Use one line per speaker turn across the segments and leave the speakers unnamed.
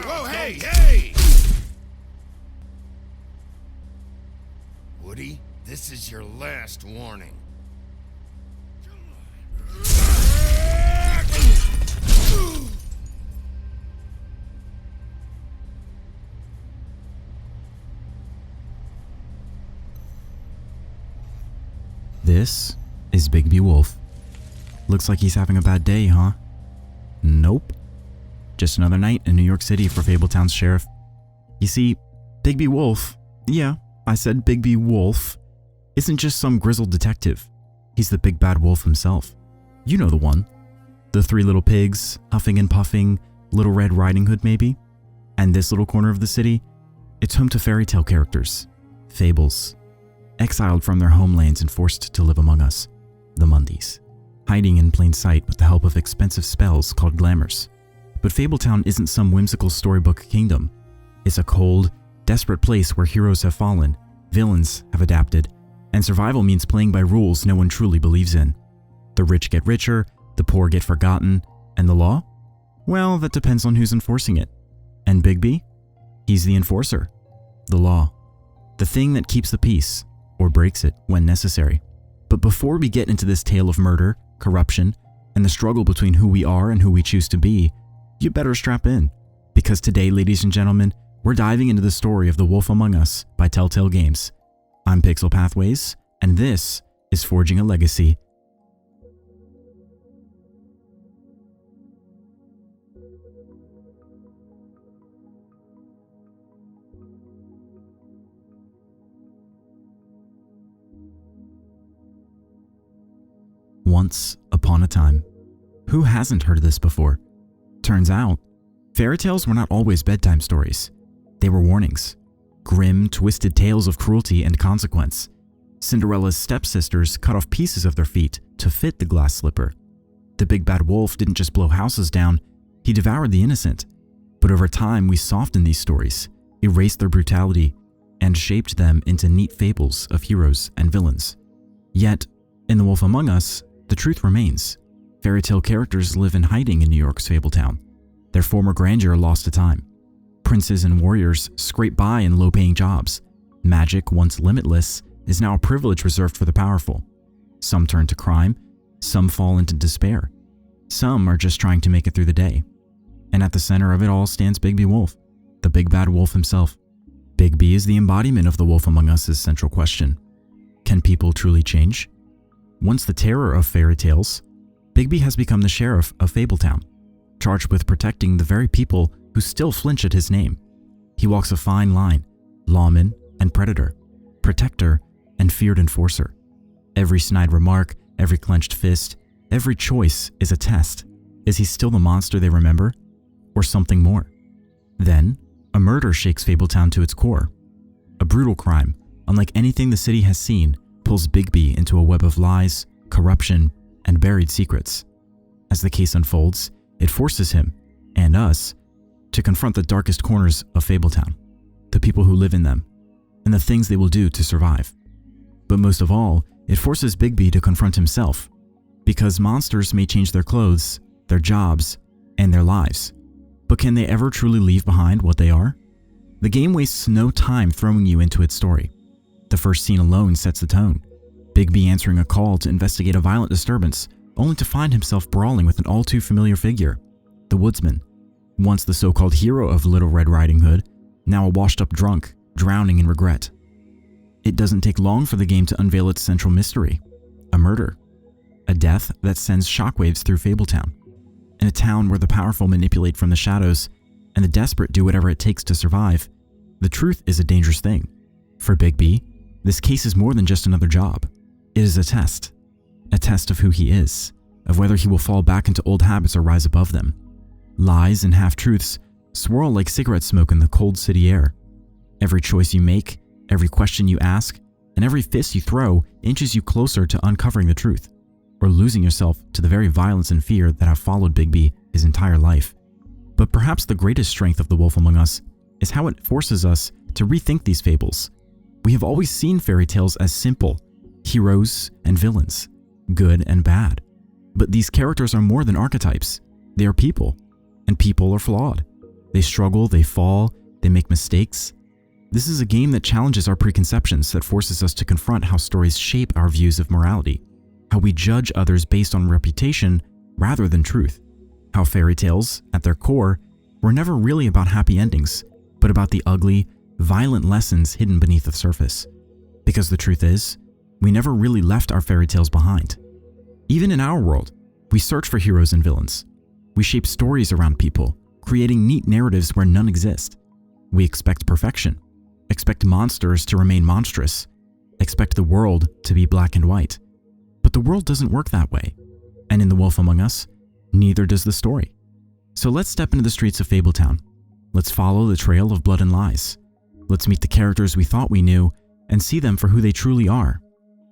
Whoa, hey! Woody, this is your last warning.
This is Bigby Wolf. Looks like he's having a bad day, huh? Nope. Just another night in New York City for Fabletown's sheriff. You see, Bigby Wolf, yeah, I said Bigby Wolf, isn't just some grizzled detective. He's the big bad wolf himself. You know the one. The three little pigs, huffing and puffing, Little Red Riding Hood maybe? And this little corner of the city, it's home to fairy tale characters, fables, exiled from their homelands and forced to live among us, the Mundies, hiding in plain sight with the help of expensive spells called glamours. But Fabletown isn't some whimsical storybook kingdom. It's a cold, desperate place where heroes have fallen, villains have adapted, and survival means playing by rules no one truly believes in. The rich get richer, the poor get forgotten, and the law? Well, that depends on who's enforcing it. And Bigby? He's the enforcer. The law. The thing that keeps the peace, or breaks it when necessary. But before we get into this tale of murder, corruption, and the struggle between who we are and who we choose to be, you better strap in, because today, ladies and gentlemen, we're diving into the story of The Wolf Among Us by Telltale Games. I'm Pixel Pathways, and this is Forging a Legacy. Once upon a time. Who hasn't heard of this before? Turns out, fairy tales were not always bedtime stories. They were warnings. Grim, twisted tales of cruelty and consequence. Cinderella's stepsisters cut off pieces of their feet to fit the glass slipper. The big bad wolf didn't just blow houses down, he devoured the innocent. But over time, we softened these stories, erased their brutality, and shaped them into neat fables of heroes and villains. Yet, in The Wolf Among Us, the truth remains. Fairy tale characters live in hiding in New York's Fabletown, their former grandeur lost to time. Princes and warriors scrape by in low-paying jobs. Magic, once limitless, is now a privilege reserved for the powerful. Some turn to crime, some fall into despair. Some are just trying to make it through the day. And at the center of it all stands Bigby Wolf, the big bad wolf himself. Bigby is the embodiment of The Wolf Among Us' central question. Can people truly change? Once the terror of fairy tales, Bigby has become the sheriff of Fabletown, charged with protecting the very people who still flinch at his name. He walks a fine line, lawman and predator, protector and feared enforcer. Every snide remark, every clenched fist, every choice is a test. Is he still the monster they remember, or something more? Then, a murder shakes Fabletown to its core. A brutal crime, unlike anything the city has seen, pulls Bigby into a web of lies, corruption, and buried secrets. As the case unfolds, it forces him, and us, to confront the darkest corners of Fabletown, the people who live in them, and the things they will do to survive. But most of all, it forces Bigby to confront himself, because monsters may change their clothes, their jobs, and their lives. But can they ever truly leave behind what they are? The game wastes no time throwing you into its story. The first scene alone sets the tone. Bigby answering a call to investigate a violent disturbance, only to find himself brawling with an all-too-familiar figure, the woodsman, once the so-called hero of Little Red Riding Hood, now a washed-up drunk, drowning in regret. It doesn't take long for the game to unveil its central mystery, a murder, a death that sends shockwaves through Fabletown. In a town where the powerful manipulate from the shadows and the desperate do whatever it takes to survive, the truth is a dangerous thing. For Bigby, this case is more than just another job. It is a test of who he is, of whether he will fall back into old habits or rise above them. Lies and half-truths swirl like cigarette smoke in the cold city air. Every choice you make, every question you ask, and every fist you throw inches you closer to uncovering the truth, or losing yourself to the very violence and fear that have followed Bigby his entire life. But perhaps the greatest strength of The Wolf Among Us is how it forces us to rethink these fables. We have always seen fairy tales as simple, heroes and villains, good and bad. But these characters are more than archetypes. They are people, and people are flawed. They struggle, they fall, they make mistakes. This is a game that challenges our preconceptions, that forces us to confront how stories shape our views of morality, how we judge others based on reputation rather than truth, how fairy tales, at their core, were never really about happy endings, but about the ugly, violent lessons hidden beneath the surface. Because the truth is, we never really left our fairy tales behind. Even in our world, we search for heroes and villains. We shape stories around people, creating neat narratives where none exist. We expect perfection, expect monsters to remain monstrous, expect the world to be black and white. But the world doesn't work that way. And in The Wolf Among Us, neither does the story. So let's step into the streets of Fabletown. Let's follow the trail of blood and lies. Let's meet the characters we thought we knew and see them for who they truly are.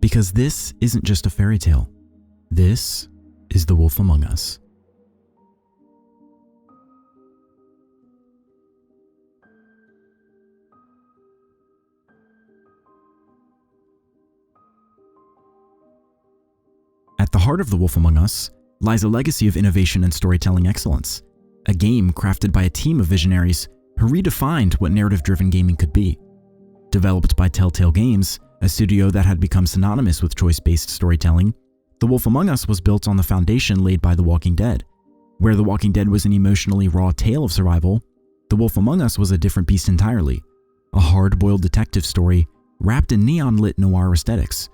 Because this isn't just a fairy tale. This is The Wolf Among Us. At the heart of The Wolf Among Us lies a legacy of innovation and storytelling excellence, a game crafted by a team of visionaries who redefined what narrative-driven gaming could be. Developed by Telltale Games, a studio that had become synonymous with choice-based storytelling, The Wolf Among Us was built on the foundation laid by The Walking Dead. Where The Walking Dead was an emotionally raw tale of survival, The Wolf Among Us was a different beast entirely, a hard-boiled detective story wrapped in neon-lit noir aesthetics,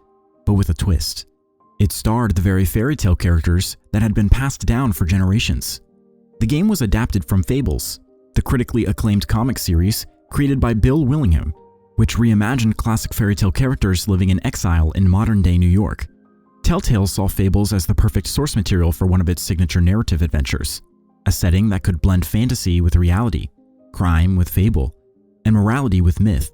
but with a twist. It starred the very fairy tale characters that had been passed down for generations. The game was adapted from Fables, the critically acclaimed comic series created by Bill Willingham, which reimagined classic fairy tale characters living in exile in modern-day New York. Telltale saw Fables as the perfect source material for one of its signature narrative adventures, a setting that could blend fantasy with reality, crime with fable, and morality with myth.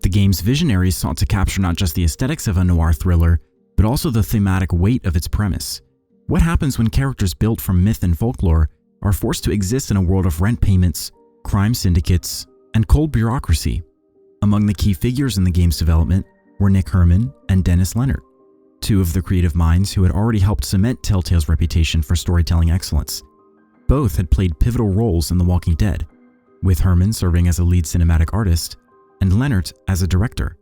The game's visionaries sought to capture not just the aesthetics of a noir thriller, but also the thematic weight of its premise. What happens when characters built from myth and folklore are forced to exist in a world of rent payments, crime syndicates, and cold bureaucracy? Among the key figures in the game's development were Nick Herman and Dennis Leonard, two of the creative minds who had already helped cement Telltale's reputation for storytelling excellence. Both had played pivotal roles in The Walking Dead, with Herman serving as a lead cinematic artist and Leonard as a director.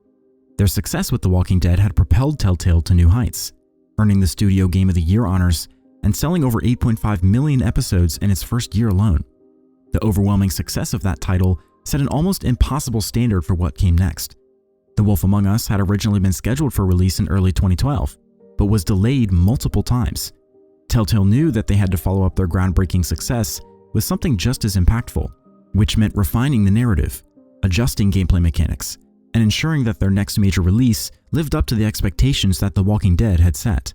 Their success with The Walking Dead had propelled Telltale to new heights, earning the Studio Game of the Year honors and selling over 8.5 million episodes in its first year alone. The overwhelming success of that title set an almost impossible standard for what came next. The Wolf Among Us had originally been scheduled for release in early 2012, but was delayed multiple times. Telltale knew that they had to follow up their groundbreaking success with something just as impactful, which meant refining the narrative, adjusting gameplay mechanics, and ensuring that their next major release lived up to the expectations that The Walking Dead had set.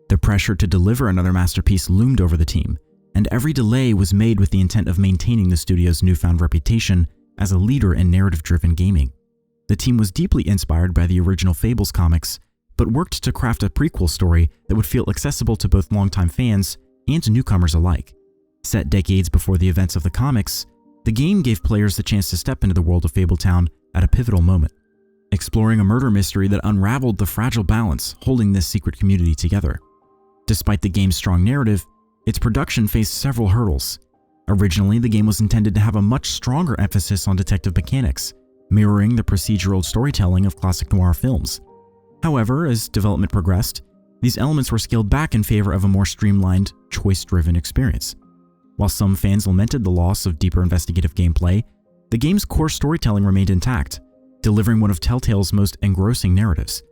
The pressure to deliver another masterpiece loomed over the team, and every delay was made with the intent of maintaining the studio's newfound reputation as a leader in narrative-driven gaming. The team was deeply inspired by the original Fables comics, but worked to craft a prequel story that would feel accessible to both longtime fans and newcomers alike. Set decades before the events of the comics, the game gave players the chance to step into the world of Fabletown at a pivotal moment, exploring a murder mystery that unraveled the fragile balance holding this secret community together. Despite the game's strong narrative, its production faced several hurdles. Originally, the game was intended to have a much stronger emphasis on detective mechanics, mirroring the procedural storytelling of classic noir films. However, as development progressed, these elements were scaled back in favor of a more streamlined, choice-driven experience. While some fans lamented the loss of deeper investigative gameplay, the game's core storytelling remained intact, delivering one of Telltale's most engrossing narratives.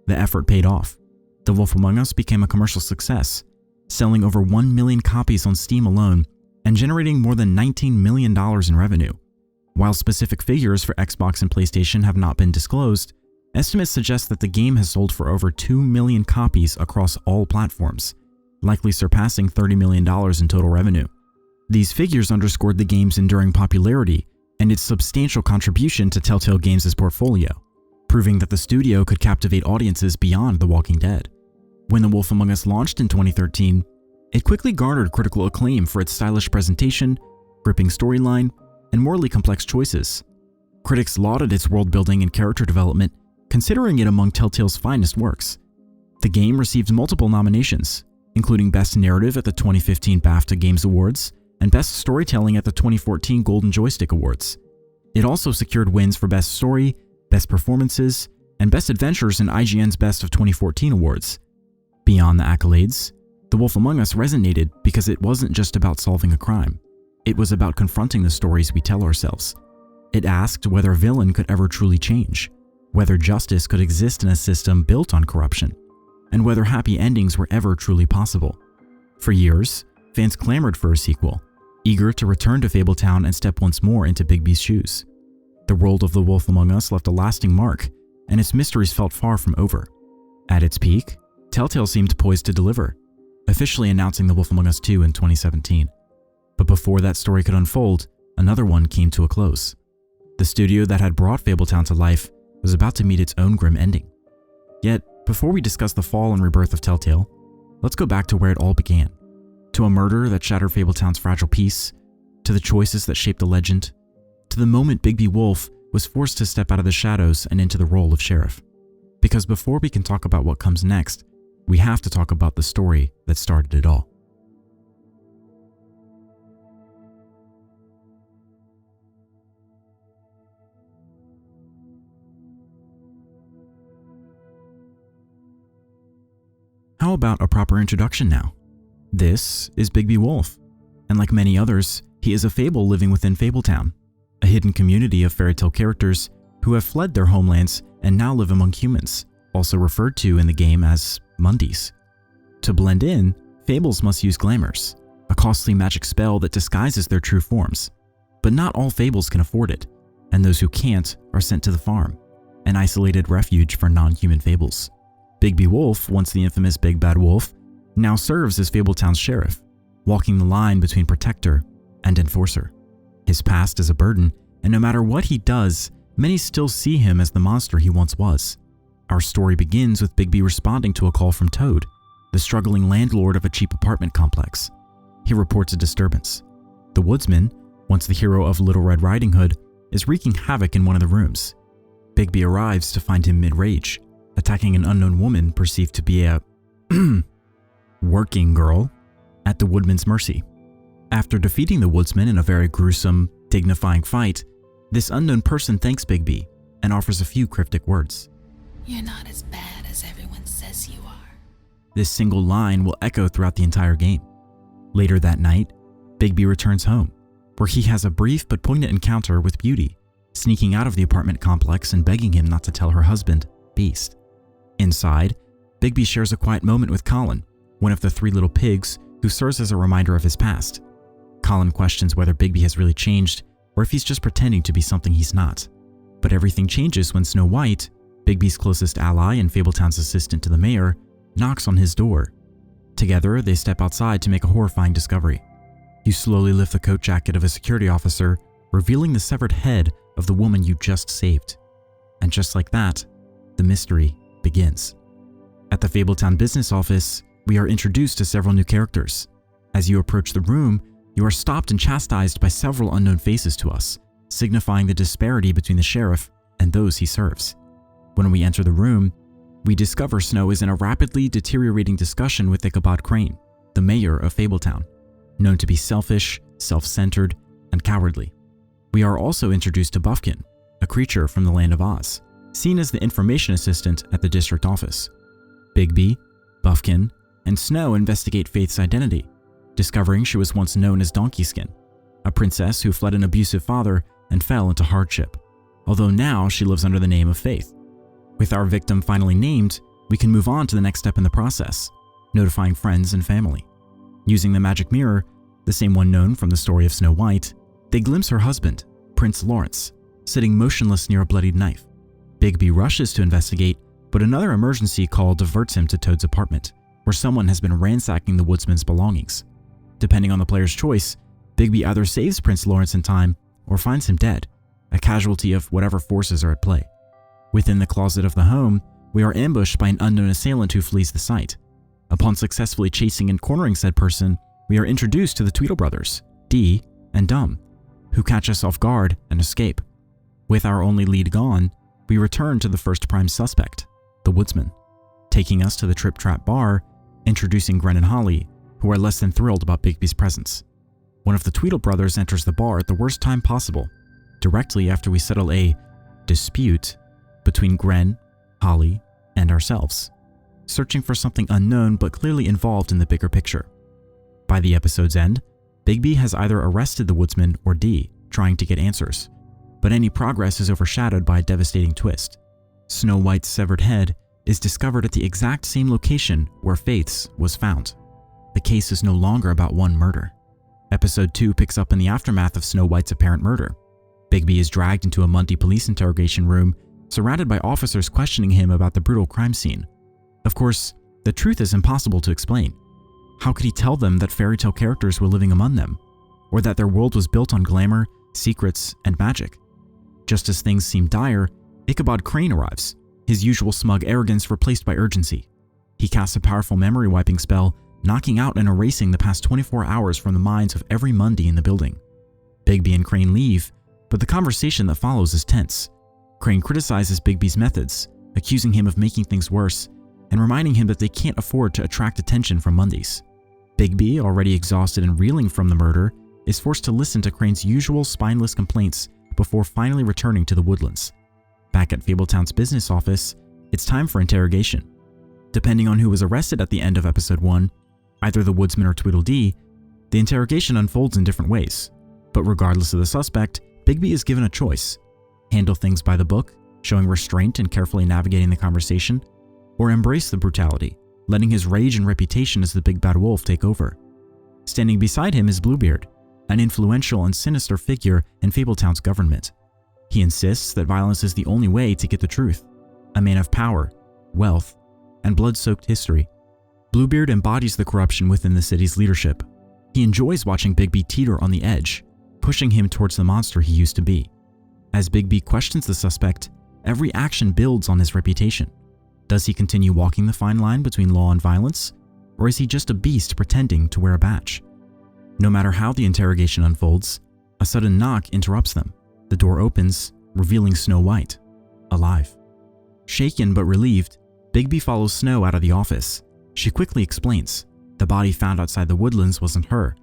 The effort paid off. The Wolf Among Us became a commercial success, selling over 1 million copies on Steam alone and generating more than $19 million in revenue. While specific figures for Xbox and PlayStation have not been disclosed, estimates suggest that the game has sold for over 2 million copies across all platforms, likely surpassing $30 million in total revenue. These figures underscored the game's enduring popularity and its substantial contribution to Telltale Games' portfolio, proving that the studio could captivate audiences beyond The Walking Dead. When The Wolf Among Us launched in 2013, it quickly garnered critical acclaim for its stylish presentation, gripping storyline, and morally complex choices. Critics lauded its world-building and character development, considering it among Telltale's finest works. The game received multiple nominations, including Best Narrative at the 2015 BAFTA Games Awards and Best Storytelling at the 2014 Golden Joystick Awards. It also secured wins for Best Story, Best Performances, and Best Adventures in IGN's Best of 2014 awards. Beyond the accolades, The Wolf Among Us resonated because it wasn't just about solving a crime. It was about confronting the stories we tell ourselves. It asked whether a villain could ever truly change, whether justice could exist in a system built on corruption, and whether happy endings were ever truly possible. For years, fans clamored for a sequel, eager to return to Fabletown and step once more into Bigby's shoes. The world of The Wolf Among Us left a lasting mark, and its mysteries felt far from over. At its peak, Telltale seemed poised to deliver, officially announcing The Wolf Among Us 2 in 2017. But before that story could unfold, another one came to a close. The studio that had brought Fabletown to life was about to meet its own grim ending. Yet, before we discuss the fall and rebirth of Telltale, let's go back to where it all began. To a murder that shattered Fabletown's fragile peace, to the choices that shaped the legend, to the moment Bigby Wolf was forced to step out of the shadows and into the role of sheriff. Because before we can talk about what comes next, we have to talk about the story that started it all. How about a proper introduction now? This is Bigby Wolf, and like many others, he is a fable living within Fabletown, a hidden community of fairytale characters who have fled their homelands and now live among humans, also referred to in the game as Mundies. To blend in, fables must use glamours, a costly magic spell that disguises their true forms. But not all fables can afford it, and those who can't are sent to the farm, an isolated refuge for non-human fables. Bigby Wolf, once the infamous Big Bad Wolf, now serves as Fabletown's sheriff, walking the line between protector and enforcer. His past is a burden, and no matter what he does, many still see him as the monster he once was. Our story begins with Bigby responding to a call from Toad, the struggling landlord of a cheap apartment complex. He reports a disturbance. The woodsman, once the hero of Little Red Riding Hood, is wreaking havoc in one of the rooms. Bigby arrives to find him mid-rage, attacking an unknown woman perceived to be a working girl at the woodman's mercy. After defeating the woodsman in a very gruesome, dignifying fight, this unknown person thanks Bigby and offers a few cryptic words.
You're not as bad as everyone says you are.
This single line will echo throughout the entire game. Later that night, Bigby returns home, where he has a brief but poignant encounter with Beauty, sneaking out of the apartment complex and begging him not to tell her husband, Beast. Inside, Bigby shares a quiet moment with Colin, one of the three little pigs who serves as a reminder of his past. Colin questions whether Bigby has really changed or if he's just pretending to be something he's not. But everything changes when Snow White, Bigby's closest ally and Fabletown's assistant to the mayor, knocks on his door. Together, they step outside to make a horrifying discovery. You slowly lift the coat jacket of a security officer, revealing the severed head of the woman you just saved. And just like that, the mystery begins. At the Fabletown business office, we are introduced to several new characters. As you approach the room, you are stopped and chastised by several unknown faces to us, signifying the disparity between the sheriff and those he serves. When we enter the room, we discover Snow is in a rapidly deteriorating discussion with Ichabod Crane, the mayor of Fabletown, known to be selfish, self-centered, and cowardly. We are also introduced to Buffkin, a creature from the land of Oz, seen as the information assistant at the district office. Bigby, Buffkin, and Snow investigate Faith's identity, discovering she was once known as Donkeyskin, a princess who fled an abusive father and fell into hardship, although now she lives under the name of Faith. With our victim finally named, we can move on to the next step in the process, notifying friends and family. Using the magic mirror, the same one known from the story of Snow White, they glimpse her husband, Prince Lawrence, sitting motionless near a bloodied knife. Bigby rushes to investigate, but another emergency call diverts him to Toad's apartment, where someone has been ransacking the woodsman's belongings. Depending on the player's choice, Bigby either saves Prince Lawrence in time or finds him dead, a casualty of whatever forces are at play. Within the closet of the home, we are ambushed by an unknown assailant who flees the site. Upon successfully chasing and cornering said person, we are introduced to the Tweedle brothers, Dee and Dum, who catch us off guard and escape. With our only lead gone, we return to the first prime suspect, the woodsman. Taking us to the Trip Trap bar, introducing Gren and Holly, who are less than thrilled about Bigby's presence. One of the Tweedle brothers enters the bar at the worst time possible, directly after we settle a dispute between Gren, Holly, and ourselves, searching for something unknown but clearly involved in the bigger picture. By the episode's end, Bigby has either arrested the woodsman or Dee, trying to get answers, but any progress is overshadowed by a devastating twist. Snow White's severed head is discovered at the exact same location where Faith's was found. The case is no longer about one murder. Episode 2 picks up in the aftermath of Snow White's apparent murder. Bigby is dragged into a Mundy police interrogation room, surrounded by officers questioning him about the brutal crime scene. Of course, the truth is impossible to explain. How could he tell them that fairy tale characters were living among them, or that their world was built on glamour, secrets, and magic? Just as things seem dire, Ichabod Crane arrives, his usual smug arrogance replaced by urgency. He casts a powerful memory wiping spell, knocking out and erasing the past 24 hours from the minds of every Mundy in the building. Bigby and Crane leave, but the conversation that follows is tense. Crane criticizes Bigby's methods, accusing him of making things worse, and reminding him that they can't afford to attract attention from Mundys. Bigby, already exhausted and reeling from the murder, is forced to listen to Crane's usual spineless complaints before finally returning to the woodlands. Back at Fabletown's business office, it's time for interrogation. Depending on who was arrested at the end of episode 1, either the woodsman or Tweedledee, the interrogation unfolds in different ways. But regardless of the suspect, Bigby is given a choice: handle things by the book, showing restraint and carefully navigating the conversation, or embrace the brutality, letting his rage and reputation as the big bad wolf take over. Standing beside him is Bluebeard, an influential and sinister figure in Fabletown's government. He insists that violence is the only way to get the truth, a man of power, wealth, and blood-soaked history. Bluebeard embodies the corruption within the city's leadership. He enjoys watching Bigby teeter on the edge, pushing him towards the monster he used to be. As Bigby questions the suspect, every action builds on his reputation. Does he continue walking the fine line between law and violence, or is he just a beast pretending to wear a badge? No matter how the interrogation unfolds, a sudden knock interrupts them. The door opens, revealing Snow White, alive. Shaken but relieved, Bigby follows Snow out of the office. She quickly explains the body found outside the woodlands wasn't her.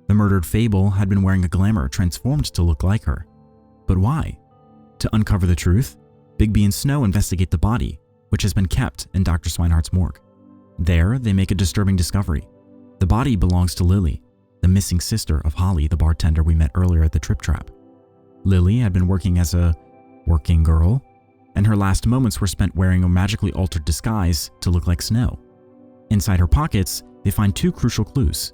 The murdered Fable had been wearing a glamour transformed to look like her. But why? To uncover the truth, Bigby and Snow investigate the body, which has been kept in Dr. Swinehart's morgue. There, they make a disturbing discovery. The body belongs to Lily, the missing sister of Holly, the bartender we met earlier at the Trip Trap. Lily had been working as a working girl, and her last moments were spent wearing a magically altered disguise to look like Snow. Inside her pockets, they find 2 crucial clues.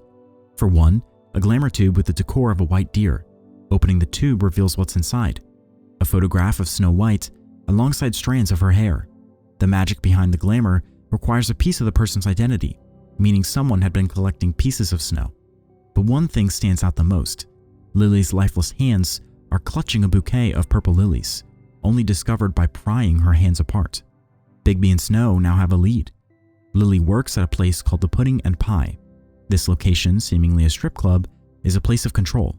For one, a glamour tube with the decor of a white deer. Opening the tube reveals what's inside: a photograph of Snow White alongside strands of her hair. The magic behind the glamour requires a piece of the person's identity, meaning someone had been collecting pieces of Snow. But one thing stands out the most: Lily's lifeless hands are clutching a bouquet of purple lilies, only discovered by prying her hands apart. Bigby and Snow now have a lead. Lily works at a place called the Pudding and Pie. This location, seemingly a strip club, is a place of control,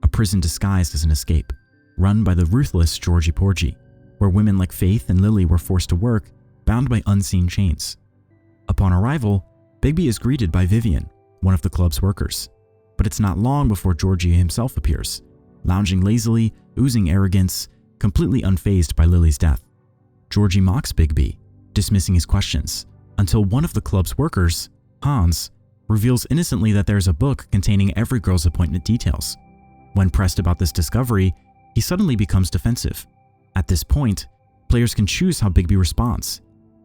a prison disguised as an escape, run by the ruthless Georgie Porgy, where women like Faith and Lily were forced to work, bound by unseen chains. Upon arrival, Bigby is greeted by Vivian, one of the club's workers. But it's not long before Georgie himself appears, lounging lazily, oozing arrogance, completely unfazed by Lily's death. Georgie mocks Bigby, dismissing his questions, until one of the club's workers, Hans, reveals innocently that there's a book containing every girl's appointment details. When pressed about this discovery, he suddenly becomes defensive. At this point, players can choose how Bigby responds.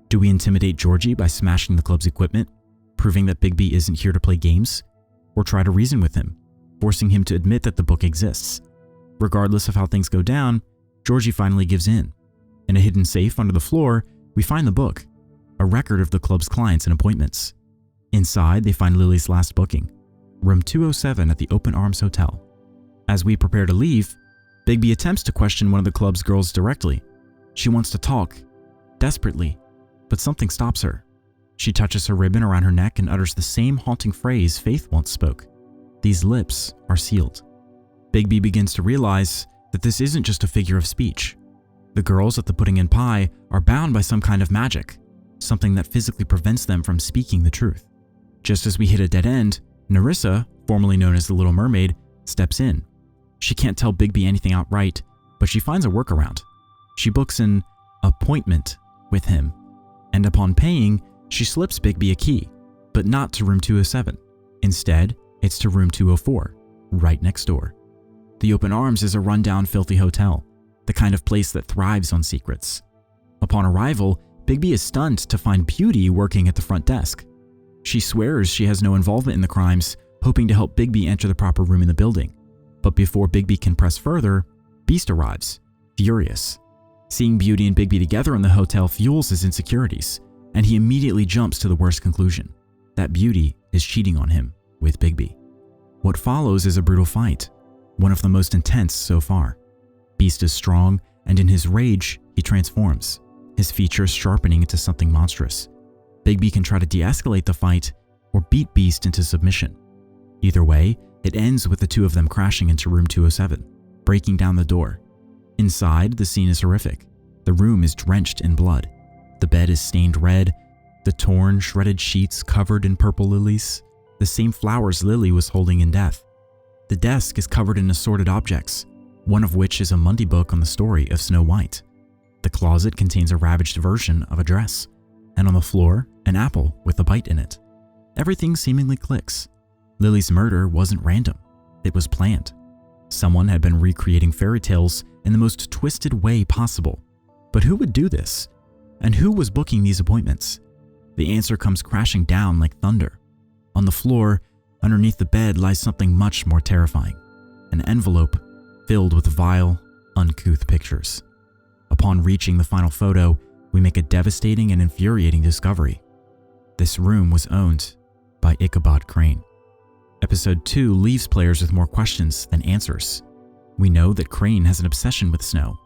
Do we intimidate Georgie by smashing the club's equipment, proving that Bigby isn't here to play games? Or try to reason with him, forcing him to admit that the book exists? Regardless of how things go down, Georgie finally gives in. In a hidden safe under the floor, we find the book, a record of the club's clients and appointments. Inside, they find Lily's last booking, room 207 at the Open Arms Hotel. As we prepare to leave, Bigby attempts to question one of the club's girls directly. She wants to talk, desperately, but something stops her. She touches her ribbon around her neck and utters the same haunting phrase Faith once spoke. These lips are sealed. Bigby begins to realize that this isn't just a figure of speech. The girls at the Pudding and Pie are bound by some kind of magic, something that physically prevents them from speaking the truth. Just as we hit a dead end, Nerissa, formerly known as the Little Mermaid, steps in. She can't tell Bigby anything outright, but she finds a workaround. She books an appointment with him, and upon paying, she slips Bigby a key, but not to room 207. Instead, it's to room 204, right next door. The Open Arms is a rundown, filthy hotel, the kind of place that thrives on secrets. Upon arrival, Bigby is stunned to find Beauty working at the front desk. She swears she has no involvement in the crimes, hoping to help Bigby enter the proper room in the building. But before Bigby can press further, Beast arrives, furious. Seeing Beauty and Bigby together in the hotel fuels his insecurities, and he immediately jumps to the worst conclusion, that Beauty is cheating on him with Bigby. What follows is a brutal fight, one of the most intense so far. Beast is strong, and in his rage, he transforms, his features sharpening into something monstrous. Bigby can try to de-escalate the fight or beat Beast into submission. Either way, it ends with the two of them crashing into room 207, breaking down the door. Inside, the scene is horrific. The room is drenched in blood. The bed is stained red, the torn, shredded sheets covered in purple lilies, the same flowers Lily was holding in death. The desk is covered in assorted objects, one of which is a Mundy book on the story of Snow White. The closet contains a ravaged version of a dress, and on the floor, an apple with a bite in it. Everything seemingly clicks. Lily's murder wasn't random. It was planned. Someone had been recreating fairy tales in the most twisted way possible. But who would do this? And who was booking these appointments? The answer comes crashing down like thunder. On the floor, underneath the bed, lies something much more terrifying. An envelope filled with vile, uncouth pictures. Upon reaching the final photo, we make a devastating and infuriating discovery. This room was owned by Ichabod Crane. Episode 2 leaves players with more questions than answers. We know that Crane has an obsession with Snow,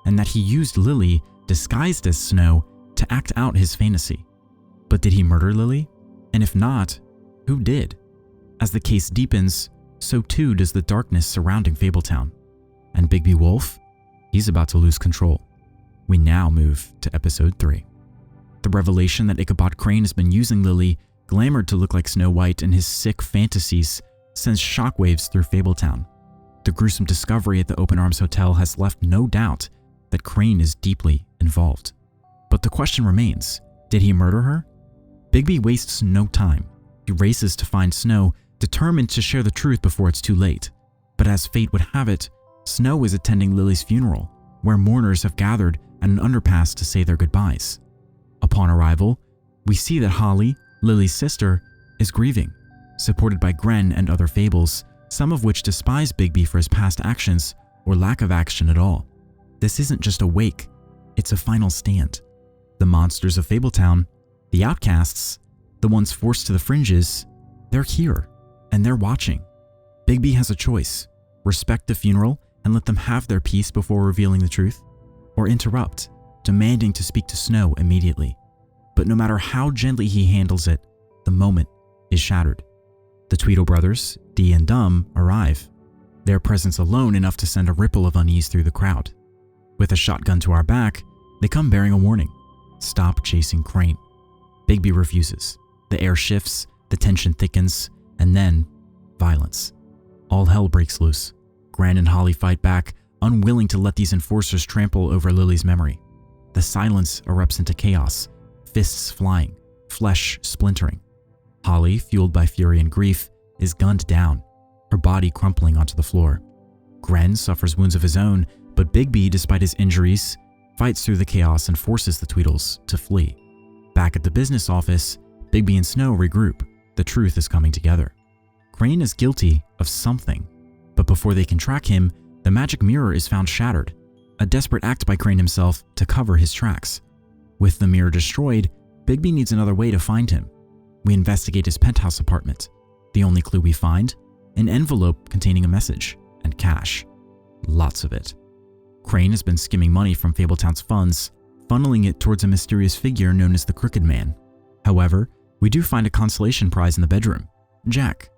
and that he used Lily, disguised as Snow, to act out his fantasy. But did he murder Lily? And if not, who did? As the case deepens, so too does the darkness surrounding Fabletown. And Bigby Wolf? He's about to lose control. We now move to episode 3. The revelation that Ichabod Crane has been using Lily, glamored to look like Snow White in his sick fantasies, sends shockwaves through Fabletown. The gruesome discovery at the Open Arms Hotel has left no doubt that Crane is deeply involved. But the question remains, did he murder her? Bigby wastes no time. He races to find Snow, determined to share the truth before it's too late. But as fate would have it, Snow is attending Lily's funeral, where mourners have gathered at an underpass to say their goodbyes. Upon arrival, we see that Holly, Lily's sister, is grieving, supported by Gren and other fables, some of which despise Bigby for his past actions or lack of action at all. This isn't just a wake, it's a final stand. The monsters of Fabletown, the outcasts, the ones forced to the fringes, they're here, and they're watching. Bigby has a choice: respect the funeral and let them have their peace before revealing the truth, or interrupt, demanding to speak to Snow immediately. But no matter how gently he handles it, the moment is shattered. The Tweedle brothers, Dee and Dum, arrive, their presence alone enough to send a ripple of unease through the crowd. With a shotgun to our back, they come bearing a warning: stop chasing Crane. Bigby refuses. The air shifts, the tension thickens, and then violence. All hell breaks loose. Gran and Holly fight back, unwilling to let these enforcers trample over Lily's memory. The silence erupts into chaos, fists flying, flesh splintering. Holly, fueled by fury and grief, is gunned down, her body crumpling onto the floor. Gren suffers wounds of his own, but Bigby, despite his injuries, fights through the chaos and forces the Tweedles to flee. Back at the business office, Bigby and Snow regroup. The truth is coming together. Crane is guilty of something, but before they can track him, the magic mirror is found shattered, a desperate act by Crane himself to cover his tracks. With the mirror destroyed, Bigby needs another way to find him. We investigate his penthouse apartment. The only clue we find? An envelope containing a message and cash. Lots of it. Crane has been skimming money from Fabletown's funds, funneling it towards a mysterious figure known as the Crooked Man. However, we do find a consolation prize in the bedroom: Jack.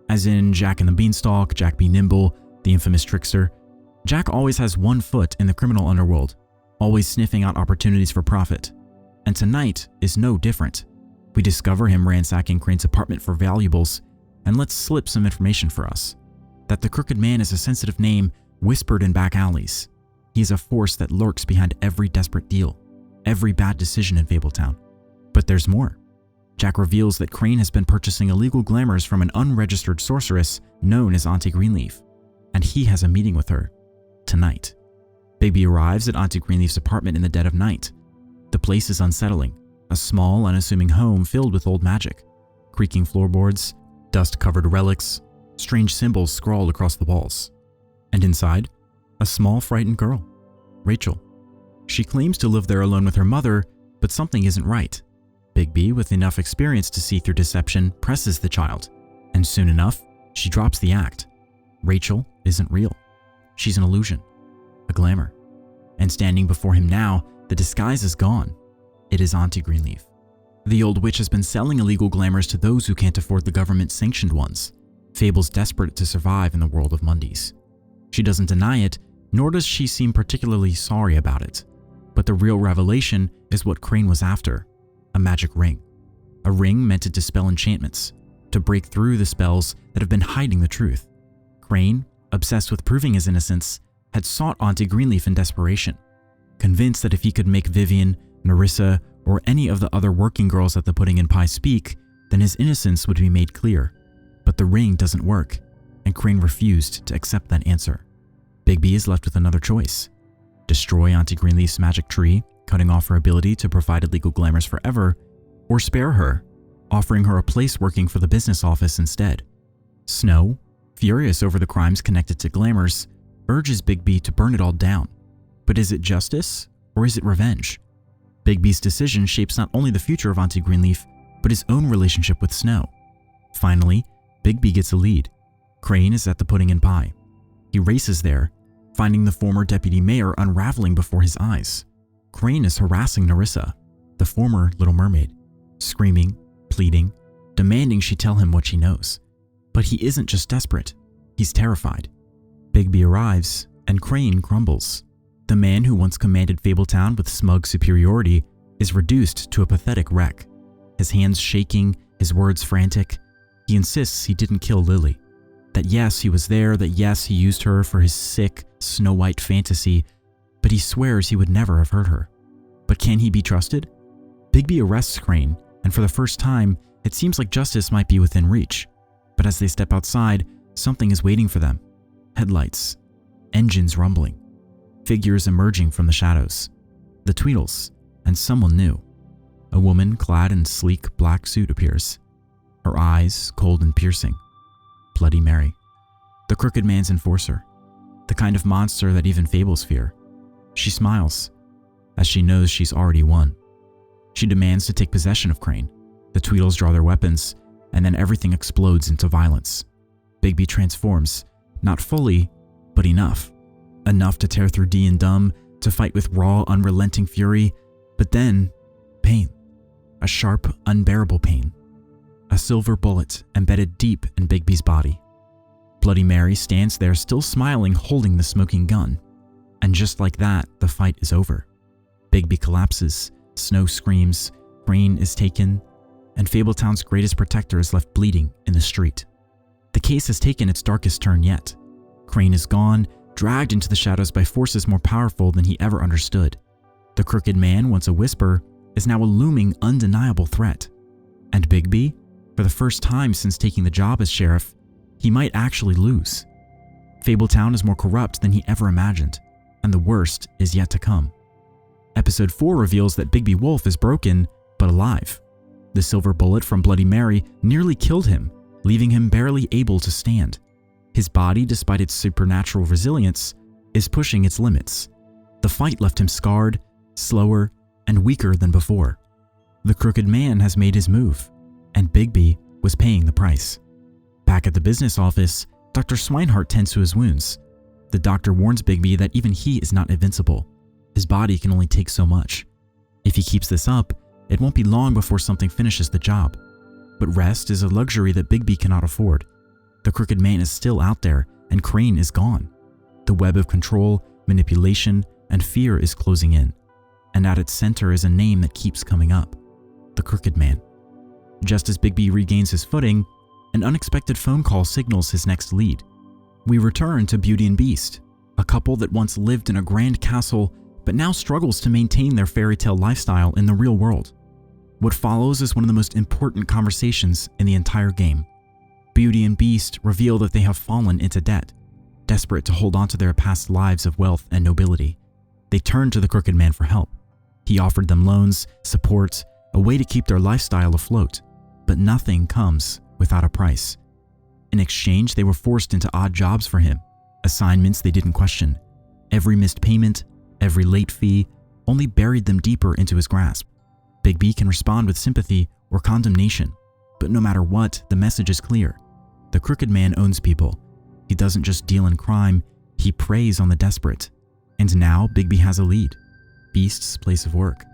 As in Jack and the Beanstalk, Jack Be Nimble, the infamous trickster. Jack always has one foot in the criminal underworld, always sniffing out opportunities for profit. And tonight is no different. We discover him ransacking Crane's apartment for valuables and lets slip some information for us. That the Crooked Man is a sensitive name whispered in back alleys. He is a force that lurks behind every desperate deal, every bad decision in Fabletown. But there's more. Jack reveals that Crane has been purchasing illegal glamours from an unregistered sorceress known as Auntie Greenleaf, and he has a meeting with her tonight. Bigby arrives at Auntie Greenleaf's apartment in the dead of night. The place is unsettling, a small, unassuming home filled with old magic, creaking floorboards, dust-covered relics, strange symbols scrawled across the walls. And inside, a small, frightened girl, Rachel. She claims to live there alone with her mother, but something isn't right. Bigby, with enough experience to see through deception, presses the child, and soon enough, she drops the act. Rachel isn't real. She's an illusion, a glamour. And standing before him now, the disguise is gone. It is Auntie Greenleaf. The old witch has been selling illegal glamours to those who can't afford the government-sanctioned ones. Fable's desperate to survive in the world of Mundies. She doesn't deny it, nor does she seem particularly sorry about it. But the real revelation is what Crane was after. A magic ring. A ring meant to dispel enchantments, to break through the spells that have been hiding the truth. Crane, obsessed with proving his innocence, had sought Auntie Greenleaf in desperation, convinced that if he could make Vivian, Nerissa, or any of the other working girls at the Pudding and Pie speak, then his innocence would be made clear. But the ring doesn't work, and Crane refused to accept that answer. Bigby is left with another choice. Destroy Auntie Greenleaf's magic tree, cutting off her ability to provide illegal glamours forever, or spare her, offering her a place working for the business office instead. Snow, furious over the crimes connected to glamours, urges Bigby to burn it all down. But is it justice, or is it revenge? Bigby's decision shapes not only the future of Auntie Greenleaf, but his own relationship with Snow. Finally, Bigby gets a lead. Crane is at the Pudding and Pie. He races there, finding the former deputy mayor unraveling before his eyes. Crane is harassing Nerissa, the former Little Mermaid, screaming, pleading, demanding she tell him what she knows. But he isn't just desperate, he's terrified. Bigby arrives, and Crane crumbles. The man who once commanded Fabletown with smug superiority is reduced to a pathetic wreck. His hands shaking, his words frantic. He insists he didn't kill Lily. That yes, he was there, that yes, he used her for his sick, Snow White fantasy, but he swears he would never have hurt her. But can he be trusted? Bigby arrests Crane, and for the first time, it seems like justice might be within reach. But as they step outside, something is waiting for them. Headlights, engines rumbling, figures emerging from the shadows. The Tweedles, and someone new. A woman clad in sleek black suit appears. Her eyes cold and piercing. Bloody Mary. The Crooked Man's enforcer. The kind of monster that even fables fear. She smiles, as she knows she's already won. She demands to take possession of Crane. The Tweedles draw their weapons, and then everything explodes into violence. Bigby transforms, not fully, but enough. Enough to tear through Dee and Dumb, to fight with raw, unrelenting fury, but then, pain. A sharp, unbearable pain. A silver bullet embedded deep in Bigby's body. Bloody Mary stands there still smiling, holding the smoking gun. And just like that, the fight is over. Bigby collapses, Snow screams, Crane is taken, and Fabletown's greatest protector is left bleeding in the street. The case has taken its darkest turn yet. Crane is gone, dragged into the shadows by forces more powerful than he ever understood. The Crooked Man, once a whisper, is now a looming, undeniable threat. And Bigby, for the first time since taking the job as sheriff, he might actually lose. Fabletown is more corrupt than he ever imagined, and the worst is yet to come. Episode 4 reveals that Bigby Wolf is broken, but alive. The silver bullet from Bloody Mary nearly killed him, leaving him barely able to stand. His body, despite its supernatural resilience, is pushing its limits. The fight left him scarred, slower, and weaker than before. The Crooked Man has made his move, and Bigby was paying the price. Back at the business office, Dr. Swinehart tends to his wounds. The doctor warns Bigby that even he is not invincible. His body can only take so much. If he keeps this up, it won't be long before something finishes the job. But rest is a luxury that Bigby cannot afford. The Crooked Man is still out there, and Crane is gone. The web of control, manipulation, and fear is closing in. And at its center is a name that keeps coming up. The Crooked Man. Just as Bigby regains his footing, an unexpected phone call signals his next lead. We return to Beauty and Beast, a couple that once lived in a grand castle but now struggles to maintain their fairy tale lifestyle in the real world. What follows is one of the most important conversations in the entire game. Beauty and Beast reveal that they have fallen into debt, desperate to hold on to their past lives of wealth and nobility. They turn to the Crooked Man for help. He offered them loans, support, a way to keep their lifestyle afloat, but nothing comes without a price. In exchange, they were forced into odd jobs for him, assignments they didn't question. Every missed payment, every late fee, only buried them deeper into his grasp. Bigby can respond with sympathy or condemnation, but no matter what, the message is clear. The Crooked Man owns people. He doesn't just deal in crime, he preys on the desperate. And now Bigby has a lead: Beast's place of work.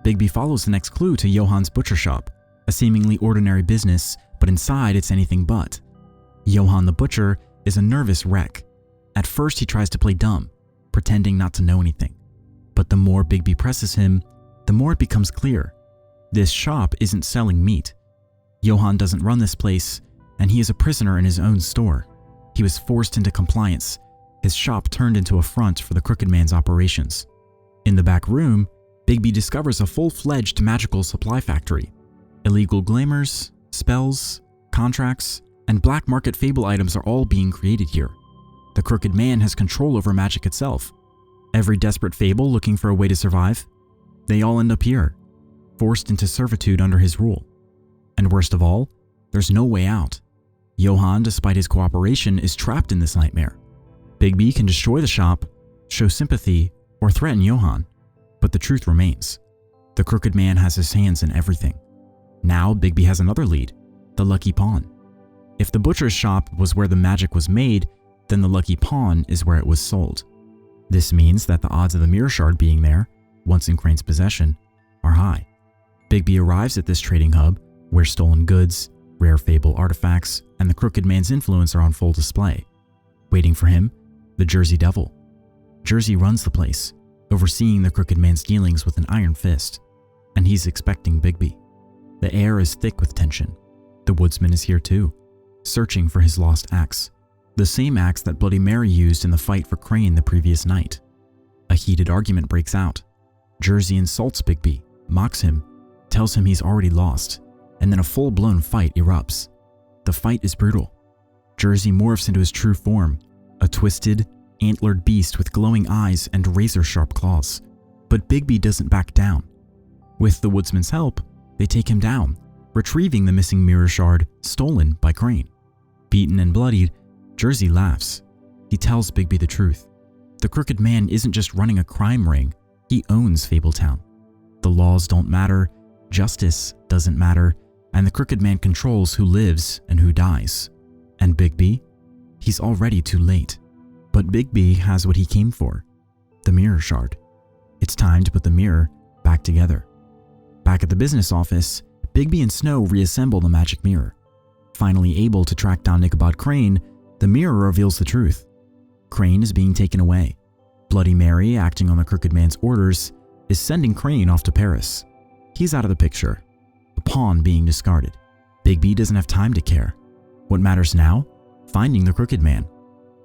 Bigby follows the next clue to Johan's butcher shop, a seemingly ordinary business, but inside it's anything but. Johan the butcher is a nervous wreck. At first he tries to play dumb, pretending not to know anything. But the more Bigby presses him, the more it becomes clear. This shop isn't selling meat. Johan doesn't run this place, and he is a prisoner in his own store. He was forced into compliance. His shop turned into a front for the Crooked Man's operations. In the back room, Bigby discovers a full-fledged magical supply factory. Illegal glamours, spells, contracts, and black market fable items are all being created here. The Crooked Man has control over magic itself. Every desperate fable looking for a way to survive, they all end up here, forced into servitude under his rule. And worst of all, there's no way out. Johan, despite his cooperation, is trapped in this nightmare. Bigby can destroy the shop, show sympathy, or threaten Johan, but the truth remains. The Crooked Man has his hands in everything. Now Bigby has another lead: the Lucky Pawn. If the butcher's shop was where the magic was made, then the Lucky Pawn is where it was sold. This means that the odds of the mirror shard being there, once in Crane's possession, are high. Bigby arrives at this trading hub, where stolen goods, rare fable artifacts, and the Crooked Man's influence are on full display. Waiting for him, the Jersey Devil. Jersey runs the place, overseeing the Crooked Man's dealings with an iron fist, and he's expecting Bigby. The air is thick with tension. The woodsman is here too, searching for his lost axe, the same axe that Bloody Mary used in the fight for Crane the previous night. A heated argument breaks out. Jersey insults Bigby, mocks him, tells him he's already lost, and then a full-blown fight erupts. The fight is brutal. Jersey morphs into his true form, a twisted, antlered beast with glowing eyes and razor-sharp claws. But Bigby doesn't back down. With the woodsman's help, they take him down, retrieving the missing mirror shard stolen by Crane. Beaten and bloodied, Jersey laughs. He tells Bigby the truth. The Crooked Man isn't just running a crime ring, he owns Fabletown. The laws don't matter, justice doesn't matter, and the Crooked Man controls who lives and who dies. And Bigby? He's already too late. But Bigby has what he came for: the mirror shard. It's time to put the mirror back together. Back at the business office, Bigby and Snow reassemble the magic mirror. Finally able to track down Ichabod Crane, the mirror reveals the truth. Crane is being taken away. Bloody Mary, acting on the Crooked Man's orders, is sending Crane off to Paris. He's out of the picture, a pawn being discarded. Bigby doesn't have time to care. What matters now? Finding the Crooked Man.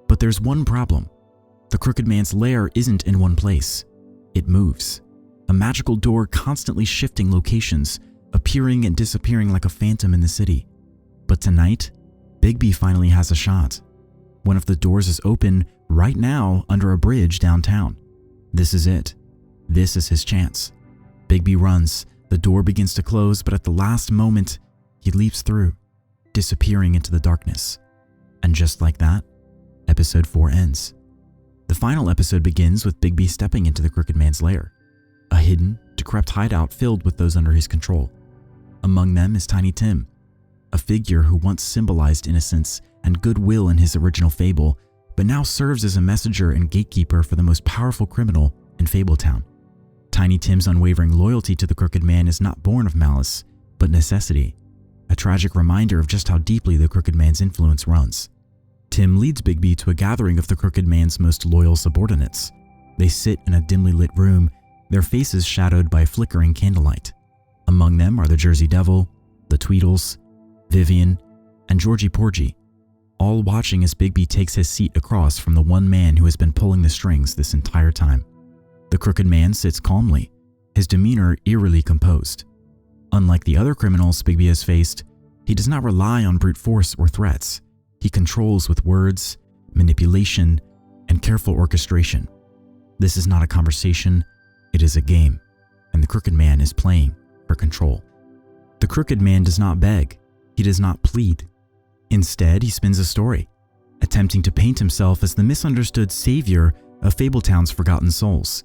But there's one problem. The Crooked Man's lair isn't in one place. It moves. A magical door constantly shifting locations, appearing and disappearing like a phantom in the city. But tonight, Bigby finally has a shot. One of the doors is open right now under a bridge downtown. This is it. This is his chance. Bigby runs. The door begins to close, but at the last moment, he leaps through, disappearing into the darkness. And just like that, episode 4 ends. The final episode begins with Bigby stepping into the Crooked Man's lair, a hidden, decrepit hideout filled with those under his control. Among them is Tiny Tim, a figure who once symbolized innocence and goodwill in his original fable, but now serves as a messenger and gatekeeper for the most powerful criminal in Fabletown. Tiny Tim's unwavering loyalty to the Crooked Man is not born of malice, but necessity, a tragic reminder of just how deeply the Crooked Man's influence runs. Tim leads Bigby to a gathering of the Crooked Man's most loyal subordinates. They sit in a dimly lit room, their faces shadowed by flickering candlelight. Among them are the Jersey Devil, the Tweedles, Vivian, and Georgie Porgy, all watching as Bigby takes his seat across from the one man who has been pulling the strings this entire time. The crooked man sits calmly, his demeanor eerily composed. Unlike the other criminals Bigby has faced, he does not rely on brute force or threats. He controls with words, manipulation, and careful orchestration. This is not a conversation, it is a game, and the crooked man is playing for control. The crooked man does not beg, he does not plead. Instead, he spins a story, attempting to paint himself as the misunderstood savior of Fabletown's forgotten souls.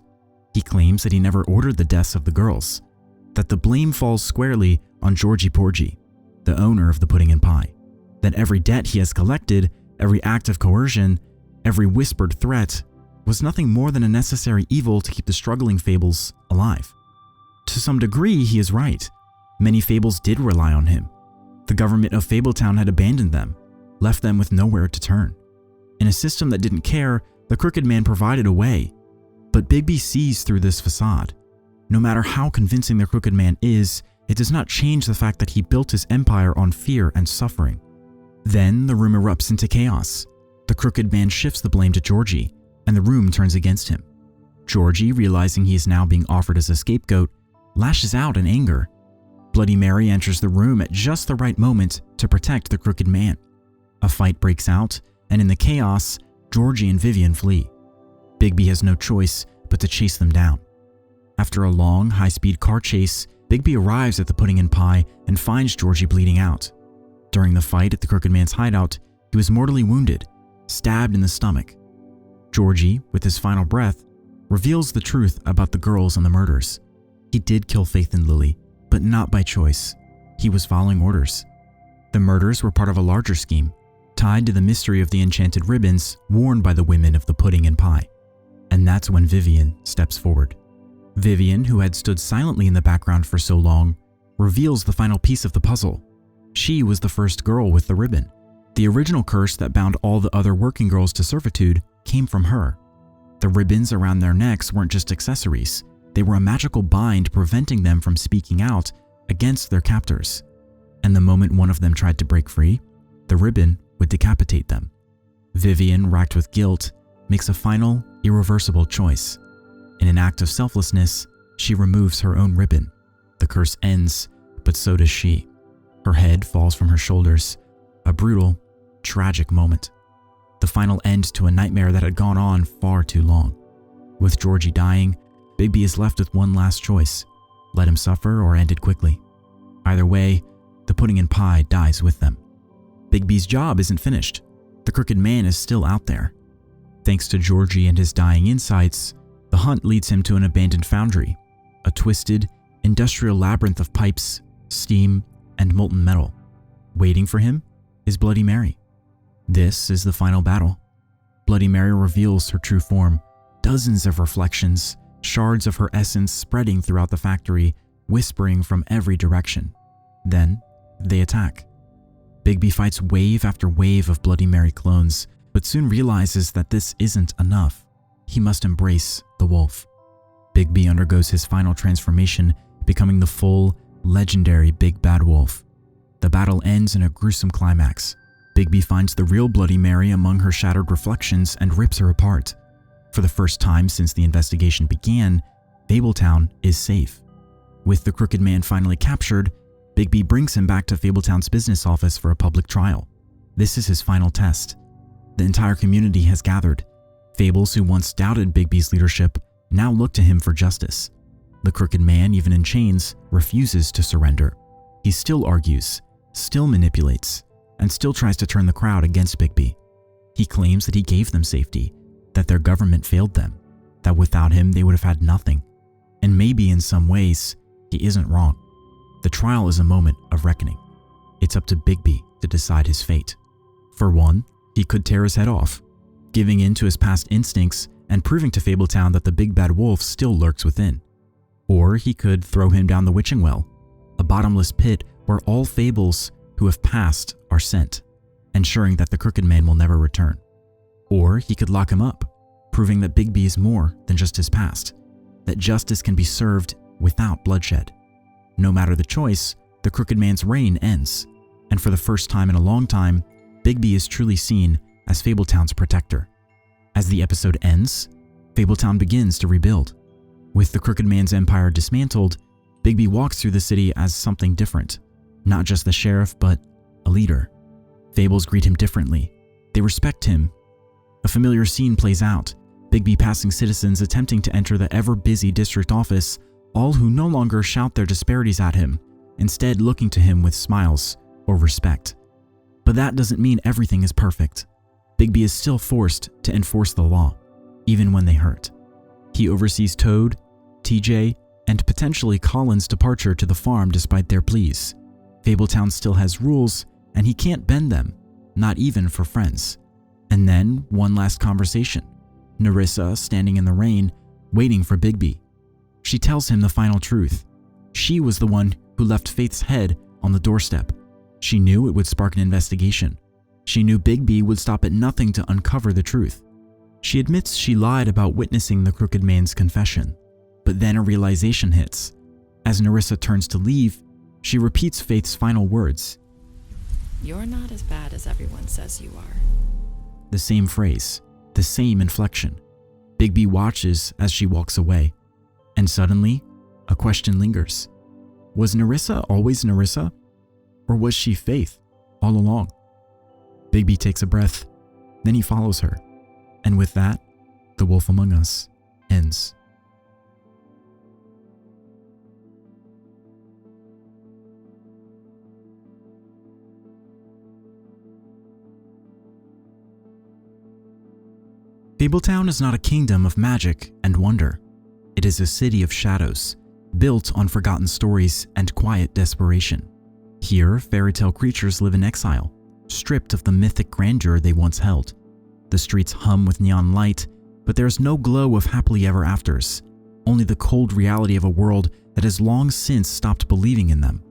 He claims that he never ordered the deaths of the girls, that the blame falls squarely on Georgie Porgy, the owner of the pudding and pie, that every debt he has collected, every act of coercion, every whispered threat was nothing more than a necessary evil to keep the struggling Fables alive. To some degree, he is right. Many Fables did rely on him. The government of Fabletown had abandoned them, left them with nowhere to turn. In a system that didn't care, the crooked man provided a way. But Bigby sees through this facade. No matter how convincing the crooked man is, it does not change the fact that he built his empire on fear and suffering. Then the room erupts into chaos. The crooked man shifts the blame to Georgie, and the room turns against him. Georgie, realizing he is now being offered as a scapegoat, lashes out in anger. Bloody Mary enters the room at just the right moment to protect the crooked man. A fight breaks out, and in the chaos, Georgie and Vivian flee. Bigby has no choice but to chase them down. After a long, high-speed car chase, Bigby arrives at the pudding and pie and finds Georgie bleeding out. During the fight at the crooked man's hideout, he was mortally wounded, stabbed in the stomach. Georgie, with his final breath, reveals the truth about the girls and the murders. He did kill Faith and Lily, but not by choice. He was following orders. The murders were part of a larger scheme, tied to the mystery of the enchanted ribbons worn by the women of the pudding and pie. And that's when Vivian steps forward. Vivian, who had stood silently in the background for so long, reveals the final piece of the puzzle. She was the first girl with the ribbon. The original curse that bound all the other working girls to servitude came from her. The ribbons around their necks weren't just accessories. They were a magical bind preventing them from speaking out against their captors. And the moment one of them tried to break free, the ribbon would decapitate them. Vivian, racked with guilt, makes a final, irreversible choice. In an act of selflessness, she removes her own ribbon. The curse ends, but so does she. Her head falls from her shoulders. A brutal, tragic moment. The final end to a nightmare that had gone on far too long. With Georgie dying, Bigby is left with one last choice. Let him suffer or end it quickly. Either way, the pudding and pie dies with them. Bigby's job isn't finished. The crooked man is still out there. Thanks to Georgie and his dying insights, the hunt leads him to an abandoned foundry, a twisted, industrial labyrinth of pipes, steam, and molten metal. Waiting for him is Bloody Mary. This is the final battle. Bloody Mary reveals her true form, dozens of reflections, shards of her essence spreading throughout the factory, whispering from every direction. Then, they attack. Bigby fights wave after wave of Bloody Mary clones, but soon realizes that this isn't enough. He must embrace the wolf. Bigby undergoes his final transformation, becoming the full, legendary Big Bad Wolf. The battle ends in a gruesome climax. Bigby finds the real Bloody Mary among her shattered reflections and rips her apart. For the first time since the investigation began, Fabletown is safe. With the crooked man finally captured, Bigby brings him back to Fabletown's business office for a public trial. This is his final test. The entire community has gathered. Fables who once doubted Bigby's leadership now look to him for justice. The crooked man, even in chains, refuses to surrender. He still argues, still manipulates, and still tries to turn the crowd against Bigby. He claims that he gave them safety, that their government failed them, that without him they would have had nothing. And maybe in some ways, he isn't wrong. The trial is a moment of reckoning. It's up to Bigby to decide his fate. For one, he could tear his head off, giving in to his past instincts and proving to Fabletown that the Big Bad Wolf still lurks within. Or he could throw him down the witching well, a bottomless pit where all fables who have passed are sent, ensuring that the crooked man will never return. Or he could lock him up, proving that Bigby is more than just his past, that justice can be served without bloodshed. No matter the choice, the Crooked Man's reign ends, and for the first time in a long time, Bigby is truly seen as Fabletown's protector. As the episode ends, Fabletown begins to rebuild. With the Crooked Man's empire dismantled, Bigby walks through the city as something different. Not just the sheriff, but a leader. Fables greet him differently. They respect him. A familiar scene plays out, Bigby passing citizens attempting to enter the ever-busy district office, all who no longer shout their disparities at him, instead looking to him with smiles or respect. But that doesn't mean everything is perfect. Bigby is still forced to enforce the law, even when they hurt. He oversees Toad, TJ, and potentially Colin's departure to the farm despite their pleas. Fabletown still has rules, and he can't bend them, not even for friends. And then, one last conversation. Nerissa standing in the rain, waiting for Bigby. She tells him the final truth. She was the one who left Faith's head on the doorstep. She knew it would spark an investigation. She knew Bigby would stop at nothing to uncover the truth. She admits she lied about witnessing the Crooked Man's confession. But then a realization hits. As Nerissa turns to leave, she repeats Faith's final words.
You're not as bad as everyone says you are.
The same phrase, the same inflection. Bigby watches as she walks away. And suddenly, a question lingers. Was Nerissa always Nerissa? Or was she Faith all along? Bigby takes a breath, then he follows her. And with that, The Wolf Among Us ends. Fabletown is not a kingdom of magic and wonder. It is a city of shadows, built on forgotten stories and quiet desperation. Here, fairy tale creatures live in exile, stripped of the mythic grandeur they once held. The streets hum with neon light, but there is no glow of happily ever afters, only the cold reality of a world that has long since stopped believing in them.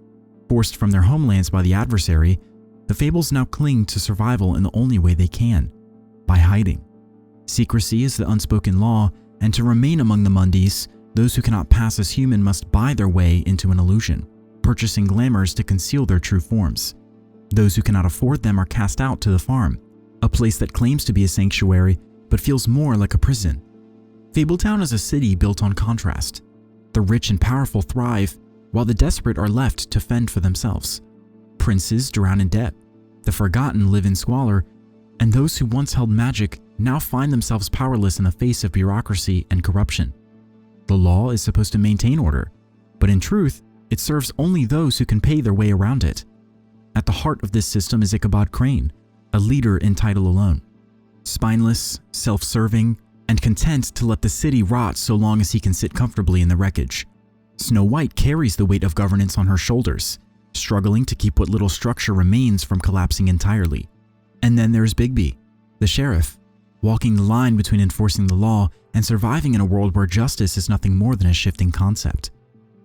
Forced from their homelands by the adversary, the fables now cling to survival in the only way they can, by hiding. Secrecy is the unspoken law, and to remain among the Mundys, those who cannot pass as human must buy their way into an illusion, purchasing glamours to conceal their true forms. Those who cannot afford them are cast out to the farm, a place that claims to be a sanctuary but feels more like a prison. Fabletown is a city built on contrast. The rich and powerful thrive, while the desperate are left to fend for themselves. Princes drown in debt, the forgotten live in squalor, and those who once held magic now find themselves powerless in the face of bureaucracy and corruption. The law is supposed to maintain order, but in truth, it serves only those who can pay their way around it. At the heart of this system is Ichabod Crane, a leader in title alone. Spineless, self-serving, and content to let the city rot so long as he can sit comfortably in the wreckage. Snow White carries the weight of governance on her shoulders, struggling to keep what little structure remains from collapsing entirely. And then there's Bigby, the sheriff, walking the line between enforcing the law and surviving in a world where justice is nothing more than a shifting concept.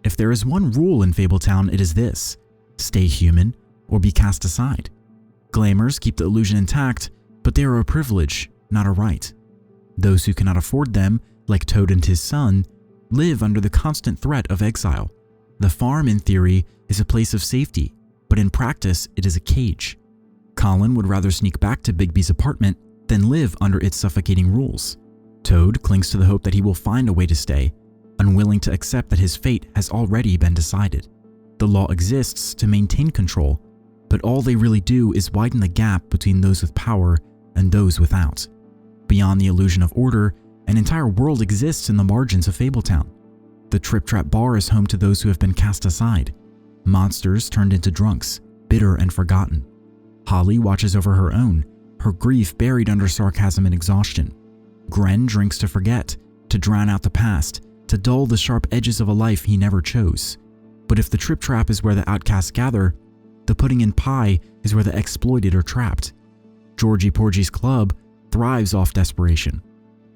If there is one rule in Fabletown, it is this: stay human or be cast aside. Glamours keep the illusion intact, but they are a privilege, not a right. Those who cannot afford them, like Toad and his son, live under the constant threat of exile. The farm, in theory, is a place of safety, but in practice, it is a cage. Colin would rather sneak back to Bigby's apartment than live under its suffocating rules. Toad clings to the hope that he will find a way to stay, unwilling to accept that his fate has already been decided. The law exists to maintain control, but all they really do is widen the gap between those with power and those without. Beyond the illusion of order, an entire world exists in the margins of Fabletown. The Trip Trap Bar is home to those who have been cast aside, monsters turned into drunks, bitter and forgotten. Holly watches over her own, her grief buried under sarcasm and exhaustion. Gren drinks to forget, to drown out the past, to dull the sharp edges of a life he never chose. But if the Trip Trap is where the outcasts gather, the pudding and pie is where the exploited are trapped. Georgie Porgy's club thrives off desperation,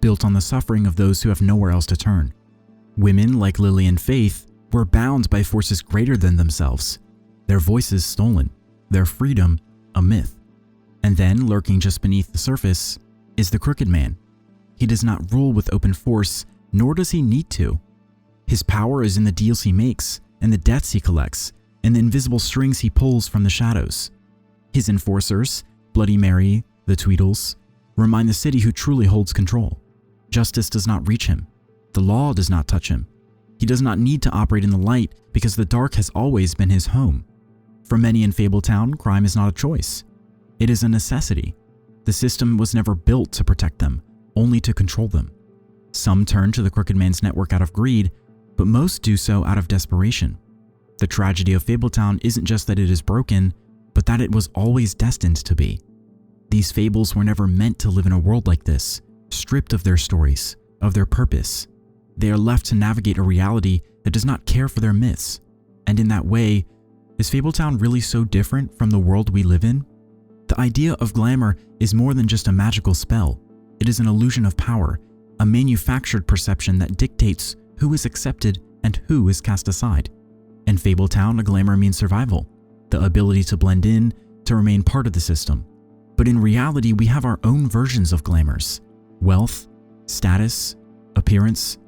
built on the suffering of those who have nowhere else to turn. Women like Lily and Faith were bound by forces greater than themselves, their voices stolen, their freedom a myth. And then, lurking just beneath the surface, is the Crooked Man. He does not rule with open force, nor does he need to. His power is in the deals he makes and the debts he collects, and the invisible strings he pulls from the shadows. His enforcers, Bloody Mary, the Tweedles, remind the city who truly holds control. Justice does not reach him. The law does not touch him. He does not need to operate in the light because the dark has always been his home. For many in Fabletown, crime is not a choice. It is a necessity. The system was never built to protect them, only to control them. Some turn to the Crooked Man's network out of greed, but most do so out of desperation. The tragedy of Fabletown isn't just that it is broken, but that it was always destined to be. These fables were never meant to live in a world like this, stripped of their stories, of their purpose. They are left to navigate a reality that does not care for their myths. And in that way, is Fabletown really so different from the world we live in? The idea of glamour is more than just a magical spell. It is an illusion of power, a manufactured perception that dictates who is accepted and who is cast aside. In Fabletown, a glamour means survival, the ability to blend in, to remain part of the system. But in reality, we have our own versions of glamours. Wealth, status, appearance.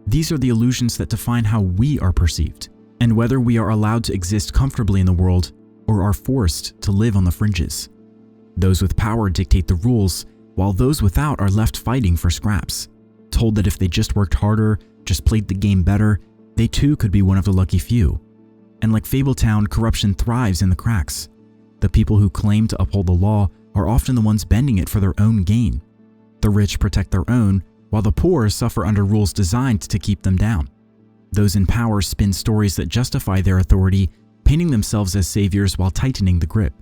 These are the illusions that define how we are perceived, and whether we are allowed to exist comfortably in the world or are forced to live on the fringes. Those with power dictate the rules, while those without are left fighting for scraps, told that if they just worked harder, just played the game better, they too could be one of the lucky few. And like Fabletown, corruption thrives in the cracks. The people who claim to uphold the law are often the ones bending it for their own gain. The rich protect their own, while the poor suffer under rules designed to keep them down. Those in power spin stories that justify their authority, painting themselves as saviors while tightening the grip.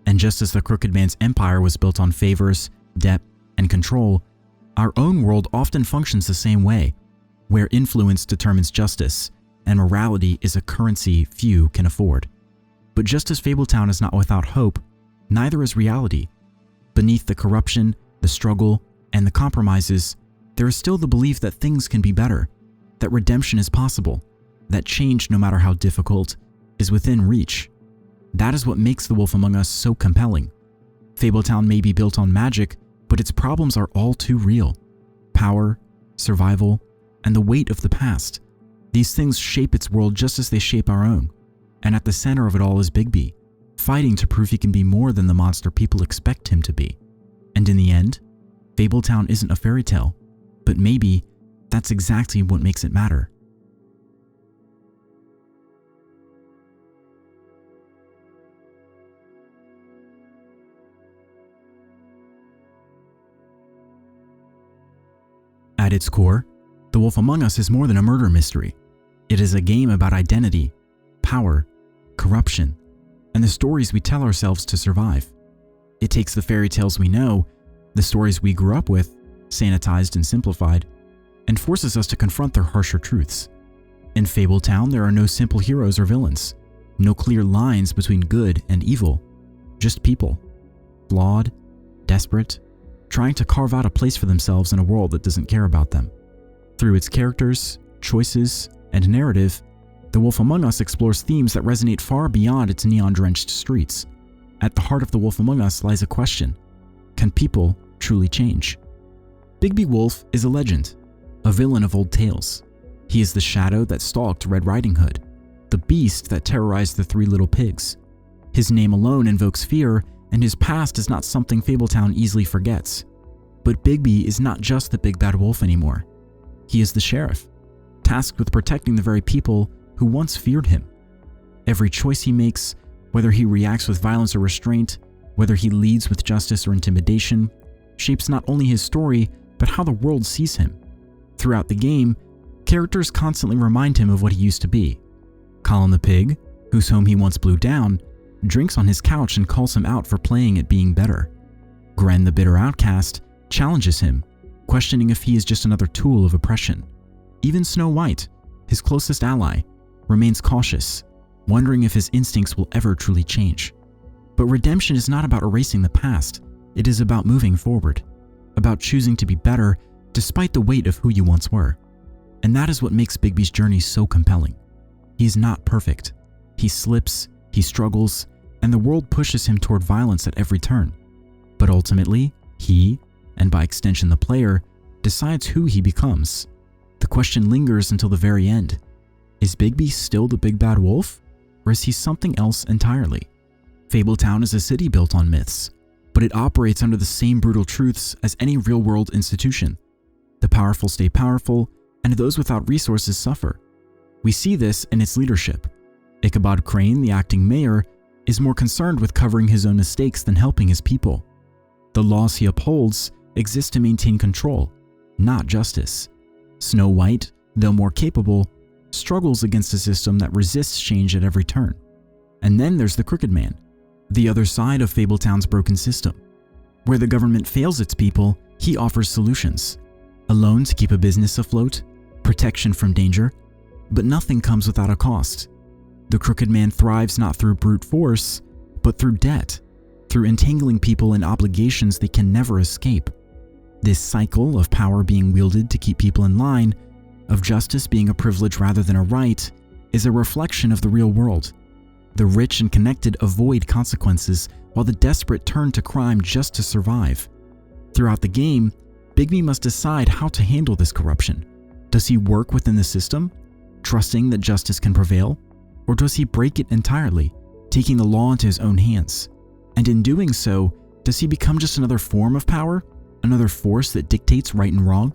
And just as the Crooked Man's empire was built on favors, debt, and control, our own world often functions the same way, where influence determines justice, and morality is a currency few can afford. But just as Fabletown is not without hope, neither is reality. Beneath the corruption, the struggle, and the compromises, there is still the belief that things can be better, that redemption is possible, that change, no matter how difficult, is within reach. That is what makes The Wolf Among Us so compelling. Fabletown may be built on magic, but its problems are all too real. Power, survival, and the weight of the past. These things shape its world just as they shape our own. And at the center of it all is Bigby, fighting to prove he can be more than the monster people expect him to be. And in the end, Fabletown isn't a fairy tale, but maybe that's exactly what makes it matter. At its core, The Wolf Among Us is more than a murder mystery. It is a game about identity, power, corruption, and the stories we tell ourselves to survive. It takes the fairy tales we know, the stories we grew up with, sanitized and simplified, and forces us to confront their harsher truths. In Fabletown, there are no simple heroes or villains, no clear lines between good and evil, just people, flawed, desperate, trying to carve out a place for themselves in a world that doesn't care about them. Through its characters, choices, and narrative, The Wolf Among Us explores themes that resonate far beyond its neon-drenched streets. At the heart of The Wolf Among Us lies a question: can people truly change? Bigby Wolf is a legend, a villain of old tales. He is the shadow that stalked Red Riding Hood, the beast that terrorized the Three Little Pigs. His name alone invokes fear, and his past is not something Fabletown easily forgets. But Bigby is not just the big bad wolf anymore. He is the sheriff, tasked with protecting the very people who once feared him. Every choice he makes, whether he reacts with violence or restraint, whether he leads with justice or intimidation, shapes not only his story, but how the world sees him. Throughout the game, characters constantly remind him of what he used to be. Colin the pig, whose home he once blew down, drinks on his couch and calls him out for playing at being better. Gren the bitter outcast challenges him, questioning if he is just another tool of oppression. Even Snow White, his closest ally, remains cautious, wondering if his instincts will ever truly change. But redemption is not about erasing the past, it is about moving forward, about choosing to be better despite the weight of who you once were. And that is what makes Bigby's journey so compelling. He is not perfect. He slips, he struggles, and the world pushes him toward violence at every turn. But ultimately, he, and by extension the player, decides who he becomes. The question lingers until the very end. Is Bigby still the big bad wolf? or is he something else entirely? Fabletown is a city built on myths, but it operates under the same brutal truths as any real-world institution. The powerful stay powerful, and those without resources suffer. We see this in its leadership. Ichabod Crane, the acting mayor, is more concerned with covering his own mistakes than helping his people. The laws he upholds exist to maintain control, not justice. Snow White, though more capable, struggles against a system that resists change at every turn. And then there's the Crooked Man, the other side of Fabletown's broken system. Where the government fails its people, he offers solutions. A loan to keep a business afloat, protection from danger, but nothing comes without a cost. The Crooked Man thrives not through brute force, but through debt, through entangling people in obligations they can never escape. This cycle of power being wielded to keep people in line, of justice being a privilege rather than a right, is a reflection of the real world. The rich and connected avoid consequences, while the desperate turn to crime just to survive. Throughout the game, Bigby must decide how to handle this corruption. Does he work within the system, trusting that justice can prevail? Or does he break it entirely, taking the law into his own hands? And in doing so, does he become just another form of power? Another force that dictates right and wrong?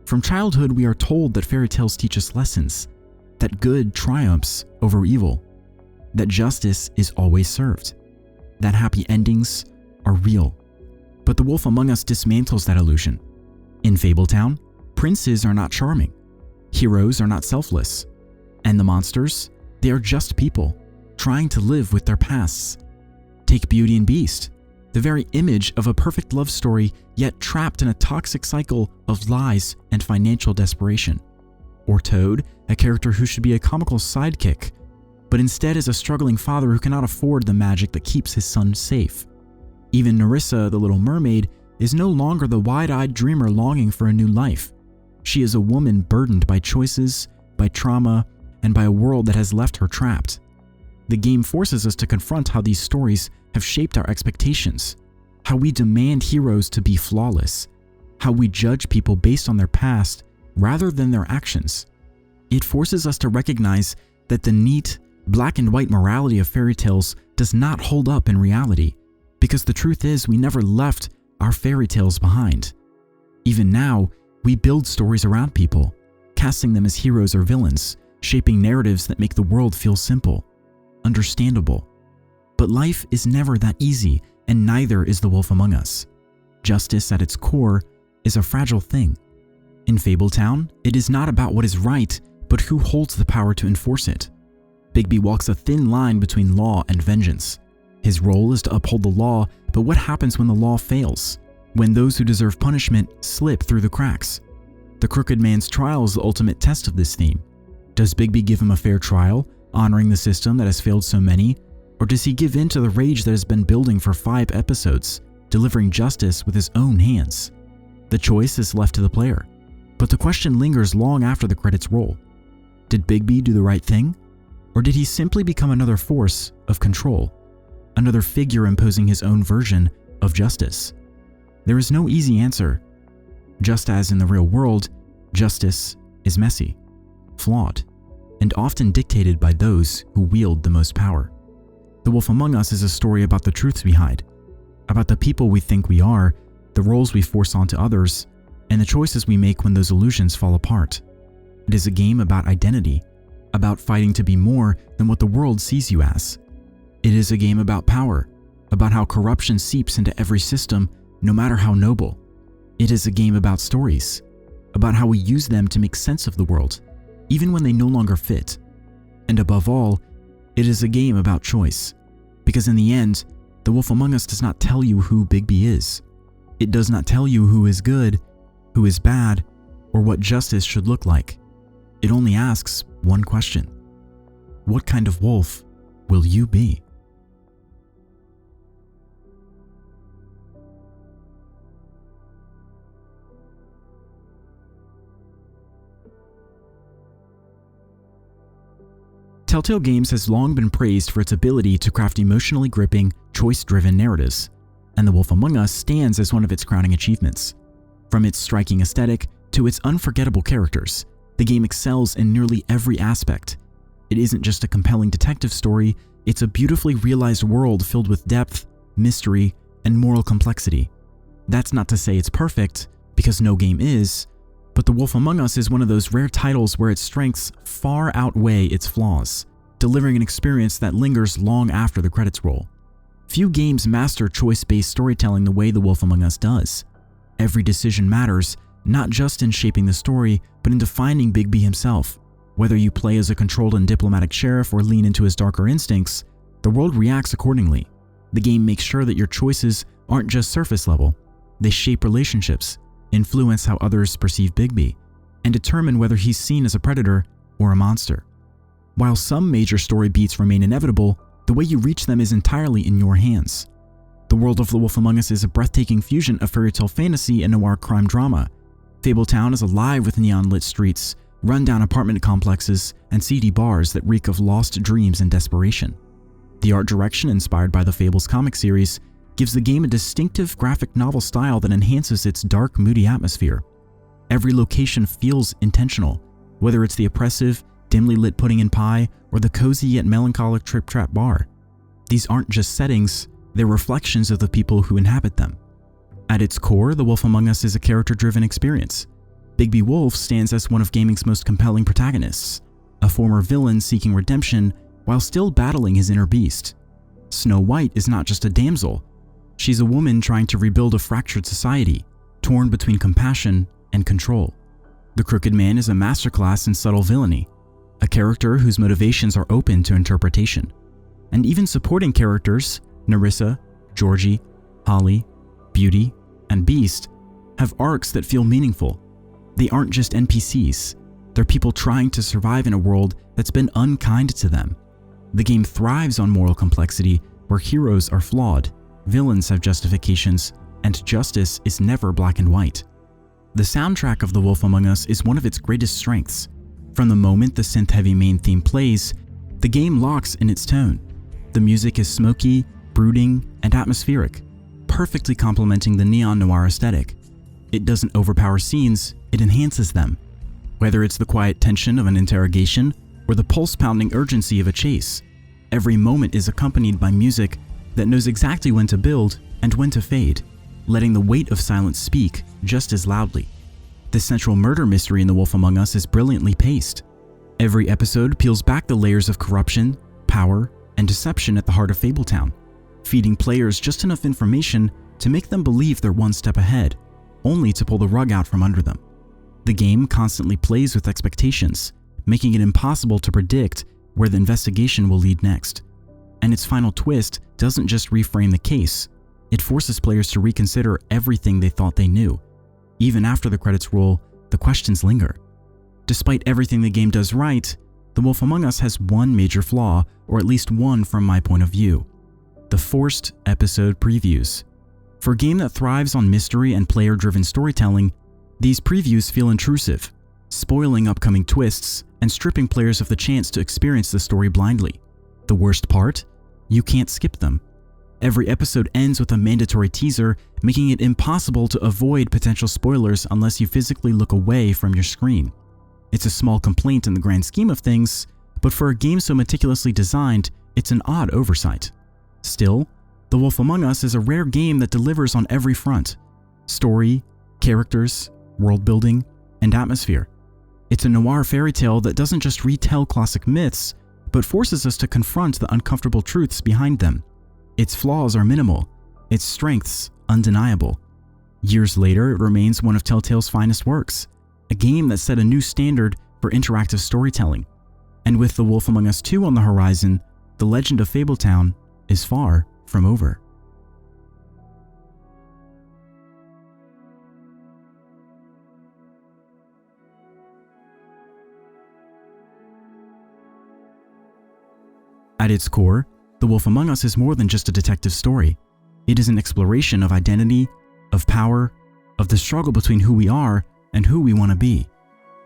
From childhood, we are told that fairy tales teach us lessons, that good triumphs over evil, that justice is always served, that happy endings are real. But The Wolf Among Us dismantles that illusion. In Fabletown, princes are not charming, heroes are not selfless, and the monsters, they are just people, trying to live with their pasts. Take Beauty and Beast, the very image of a perfect love story, yet trapped in a toxic cycle of lies and financial desperation. Or Toad, a character who should be a comical sidekick, but instead is a struggling father who cannot afford the magic that keeps his son safe. Even Nerissa, the Little Mermaid, is no longer the wide-eyed dreamer longing for a new life. She is a woman burdened by choices, by trauma, and by a world that has left her trapped. The game forces us to confront how these stories have shaped our expectations, how we demand heroes to be flawless, how we judge people based on their past rather than their actions. It forces us to recognize that the neat, black and white morality of fairy tales does not hold up in reality, because the truth is we never left our fairy tales behind. Even now, we build stories around people, casting them as heroes or villains, shaping narratives that make the world feel simple, understandable. But life is never that easy, and neither is The Wolf Among Us. Justice at its core is a fragile thing. In Fabletown, it is not about what is right, but who holds the power to enforce it. Bigby walks a thin line between law and vengeance. His role is to uphold the law, but what happens when the law fails? When those who deserve punishment slip through the cracks? The Crooked Man's trial is the ultimate test of this theme. Does Bigby give him a fair trial, honoring the system that has failed so many? Or does he give in to the rage that has been building for 5 episodes, delivering justice with his own hands? The choice is left to the player, but the question lingers long after the credits roll. Did Bigby do the right thing? Or did he simply become another force of control? Another figure imposing his own version of justice? There is no easy answer. Just as in the real world, justice is messy, flawed, and often dictated by those who wield the most power. The Wolf Among Us is a story about the truths we hide, about the people we think we are, the roles we force onto others, and the choices we make when those illusions fall apart. It is a game about identity, about fighting to be more than what the world sees you as. It is a game about power, about how corruption seeps into every system, no matter how noble. It is a game about stories, about how we use them to make sense of the world, even when they no longer fit. And above all, it is a game about choice, because in the end, The Wolf Among Us does not tell you who Bigby is. It does not tell you who is good, who is bad, or what justice should look like. It only asks one question: what kind of wolf will you be? Telltale Games has long been praised for its ability to craft emotionally gripping, choice-driven narratives, and The Wolf Among Us stands as one of its crowning achievements. From its striking aesthetic to its unforgettable characters, the game excels in nearly every aspect. It isn't just a compelling detective story, it's a beautifully realized world filled with depth, mystery, and moral complexity. That's not to say it's perfect, because no game is, but The Wolf Among Us is one of those rare titles where its strengths far outweigh its flaws, delivering an experience that lingers long after the credits roll. Few games master choice-based storytelling the way The Wolf Among Us does. Every decision matters, not just in shaping the story, but in defining Bigby himself. Whether you play as a controlled and diplomatic sheriff or lean into his darker instincts, the world reacts accordingly. The game makes sure that your choices aren't just surface level. They shape relationships, influence how others perceive Bigby, and determine whether he's seen as a predator or a monster. While some major story beats remain inevitable, the way you reach them is entirely in your hands. The world of The Wolf Among Us is a breathtaking fusion of fairy tale fantasy and noir crime drama. Fabletown is alive with neon-lit streets, run-down apartment complexes, and seedy bars that reek of lost dreams and desperation. The art direction inspired by the Fables comic series gives the game a distinctive graphic novel style that enhances its dark, moody atmosphere. Every location feels intentional, whether it's the oppressive, dimly lit pudding and pie or the cozy yet melancholic Trip Trap bar. These aren't just settings, they're reflections of the people who inhabit them. At its core, The Wolf Among Us is a character-driven experience. Bigby Wolf stands as one of gaming's most compelling protagonists, a former villain seeking redemption while still battling his inner beast. Snow White is not just a damsel. She's a woman trying to rebuild a fractured society, torn between compassion and control. The Crooked Man is a masterclass in subtle villainy, a character whose motivations are open to interpretation. And even supporting characters, Nerissa, Georgie, Holly, Beauty, and Beast, have arcs that feel meaningful. They aren't just NPCs, they're people trying to survive in a world that's been unkind to them. The game thrives on moral complexity, where heroes are flawed, villains have justifications, and justice is never black and white. The soundtrack of The Wolf Among Us is one of its greatest strengths. From the moment the synth-heavy main theme plays, the game locks in its tone. The music is smoky, brooding, and atmospheric, perfectly complementing the neon noir aesthetic. It doesn't overpower scenes, it enhances them. Whether it's the quiet tension of an interrogation or the pulse-pounding urgency of a chase, every moment is accompanied by music that knows exactly when to build and when to fade, letting the weight of silence speak just as loudly. The central murder mystery in The Wolf Among Us is brilliantly paced. Every episode peels back the layers of corruption, power, and deception at the heart of Fabletown, feeding players just enough information to make them believe they're one step ahead, only to pull the rug out from under them. The game constantly plays with expectations, making it impossible to predict where the investigation will lead next. And its final twist doesn't just reframe the case, it forces players to reconsider everything they thought they knew. Even after the credits roll, the questions linger. Despite everything the game does right, The Wolf Among Us has one major flaw, or at least one from my point of view: the forced episode previews. For a game that thrives on mystery and player-driven storytelling, these previews feel intrusive, spoiling upcoming twists and stripping players of the chance to experience the story blindly. The worst part? You can't skip them. Every episode ends with a mandatory teaser, making it impossible to avoid potential spoilers unless you physically look away from your screen. It's a small complaint in the grand scheme of things, but for a game so meticulously designed, it's an odd oversight. Still, The Wolf Among Us is a rare game that delivers on every front: story, characters, world building, and atmosphere. It's a noir fairy tale that doesn't just retell classic myths, but forces us to confront the uncomfortable truths behind them. Its flaws are minimal, its strengths undeniable. Years later, it remains one of Telltale's finest works, a game that set a new standard for interactive storytelling. And with The Wolf Among Us 2 on the horizon, the legend of Fabletown is far from over. At its core, The Wolf Among Us is more than just a detective story. It is an exploration of identity, of power, of the struggle between who we are and who we want to be.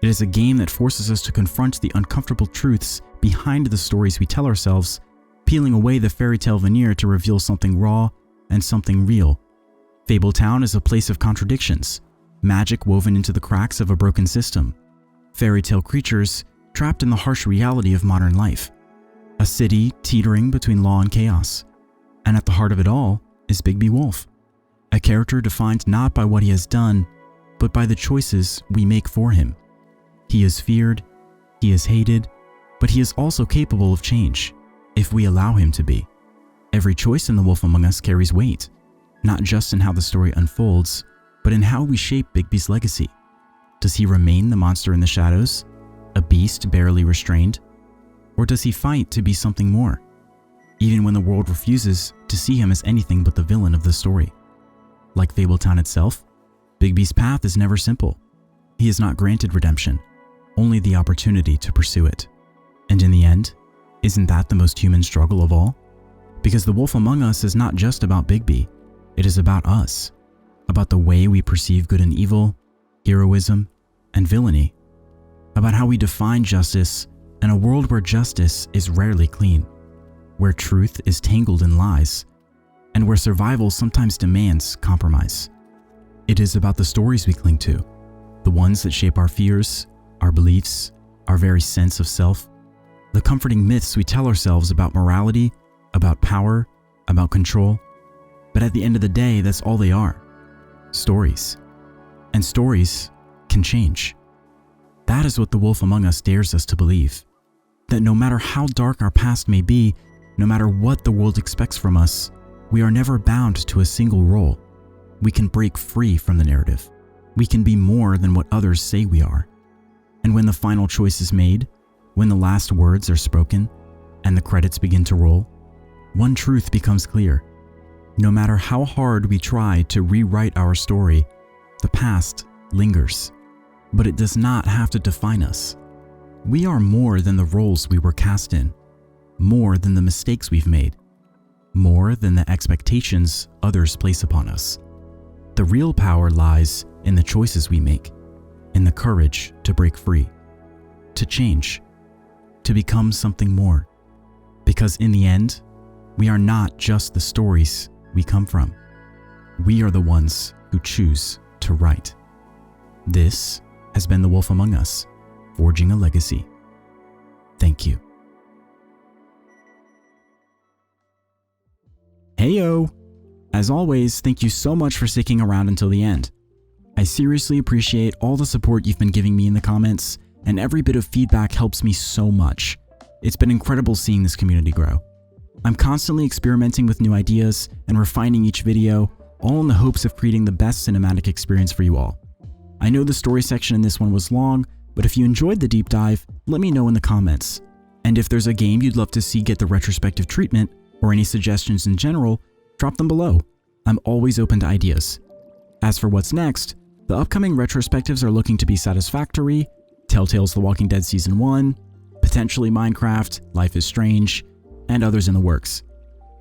It is a game that forces us to confront the uncomfortable truths behind the stories we tell ourselves, peeling away the fairy tale veneer to reveal something raw and something real. Fabletown is a place of contradictions, magic woven into the cracks of a broken system, fairy tale creatures trapped in the harsh reality of modern life. A city teetering between law and chaos. And at the heart of it all is Bigby Wolf, a character defined not by what he has done, but by the choices we make for him. He is feared, he is hated, but he is also capable of change, if we allow him to be. Every choice in The Wolf Among Us carries weight, not just in how the story unfolds, but in how we shape Bigby's legacy. Does he remain the monster in the shadows, a beast barely restrained? Or does he fight to be something more, even when the world refuses to see him as anything but the villain of the story? Like Fabletown itself, Bigby's path is never simple. He is not granted redemption, only the opportunity to pursue it. And in the end, isn't that the most human struggle of all? Because The Wolf Among Us is not just about Bigby, it is about us, about the way we perceive good and evil, heroism, and villainy, about how we define justice in a world where justice is rarely clean, where truth is tangled in lies, and where survival sometimes demands compromise. It is about the stories we cling to, the ones that shape our fears, our beliefs, our very sense of self, the comforting myths we tell ourselves about morality, about power, about control. But at the end of the day, that's all they are. Stories. And stories can change. That is what The Wolf Among Us dares us to believe. That no matter how dark our past may be, no matter what the world expects from us, we are never bound to a single role. We can break free from the narrative. We can be more than what others say we are. And when the final choice is made, when the last words are spoken, and the credits begin to roll, one truth becomes clear. No matter how hard we try to rewrite our story, the past lingers. But it does not have to define us. We are more than the roles we were cast in, more than the mistakes we've made, more than the expectations others place upon us. The real power lies in the choices we make, in the courage to break free, to change, to become something more. Because in the end, we are not just the stories we come from. We are the ones who choose to write. This has been The Wolf Among Us, forging a legacy. Thank you. Heyo! As always, thank you so much for sticking around until the end. I seriously appreciate all the support you've been giving me in the comments, and every bit of feedback helps me so much. It's been incredible seeing this community grow. I'm constantly experimenting with new ideas and refining each video, all in the hopes of creating the best cinematic experience for you all. I know the story section in this one was long, but if you enjoyed the deep dive, let me know in the comments. And if there's a game you'd love to see get the retrospective treatment, or any suggestions in general, drop them below. I'm always open to ideas. As for what's next, the upcoming retrospectives are looking to be Satisfactory, Telltale's The Walking Dead Season 1, potentially Minecraft, Life is Strange, and others in the works.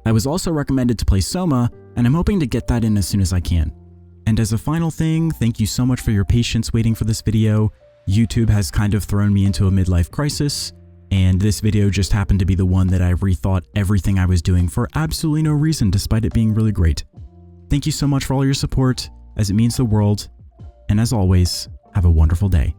I was also recommended to play Soma, and I'm hoping to get that in as soon as I can. And as a final thing, thank you so much for your patience waiting for this video. YouTube has kind of thrown me into a midlife crisis, and this video just happened to be the one that I rethought everything I was doing for absolutely no reason, despite it being really great. Thank you so much for all your support, as it means the world, and as always, have a wonderful day.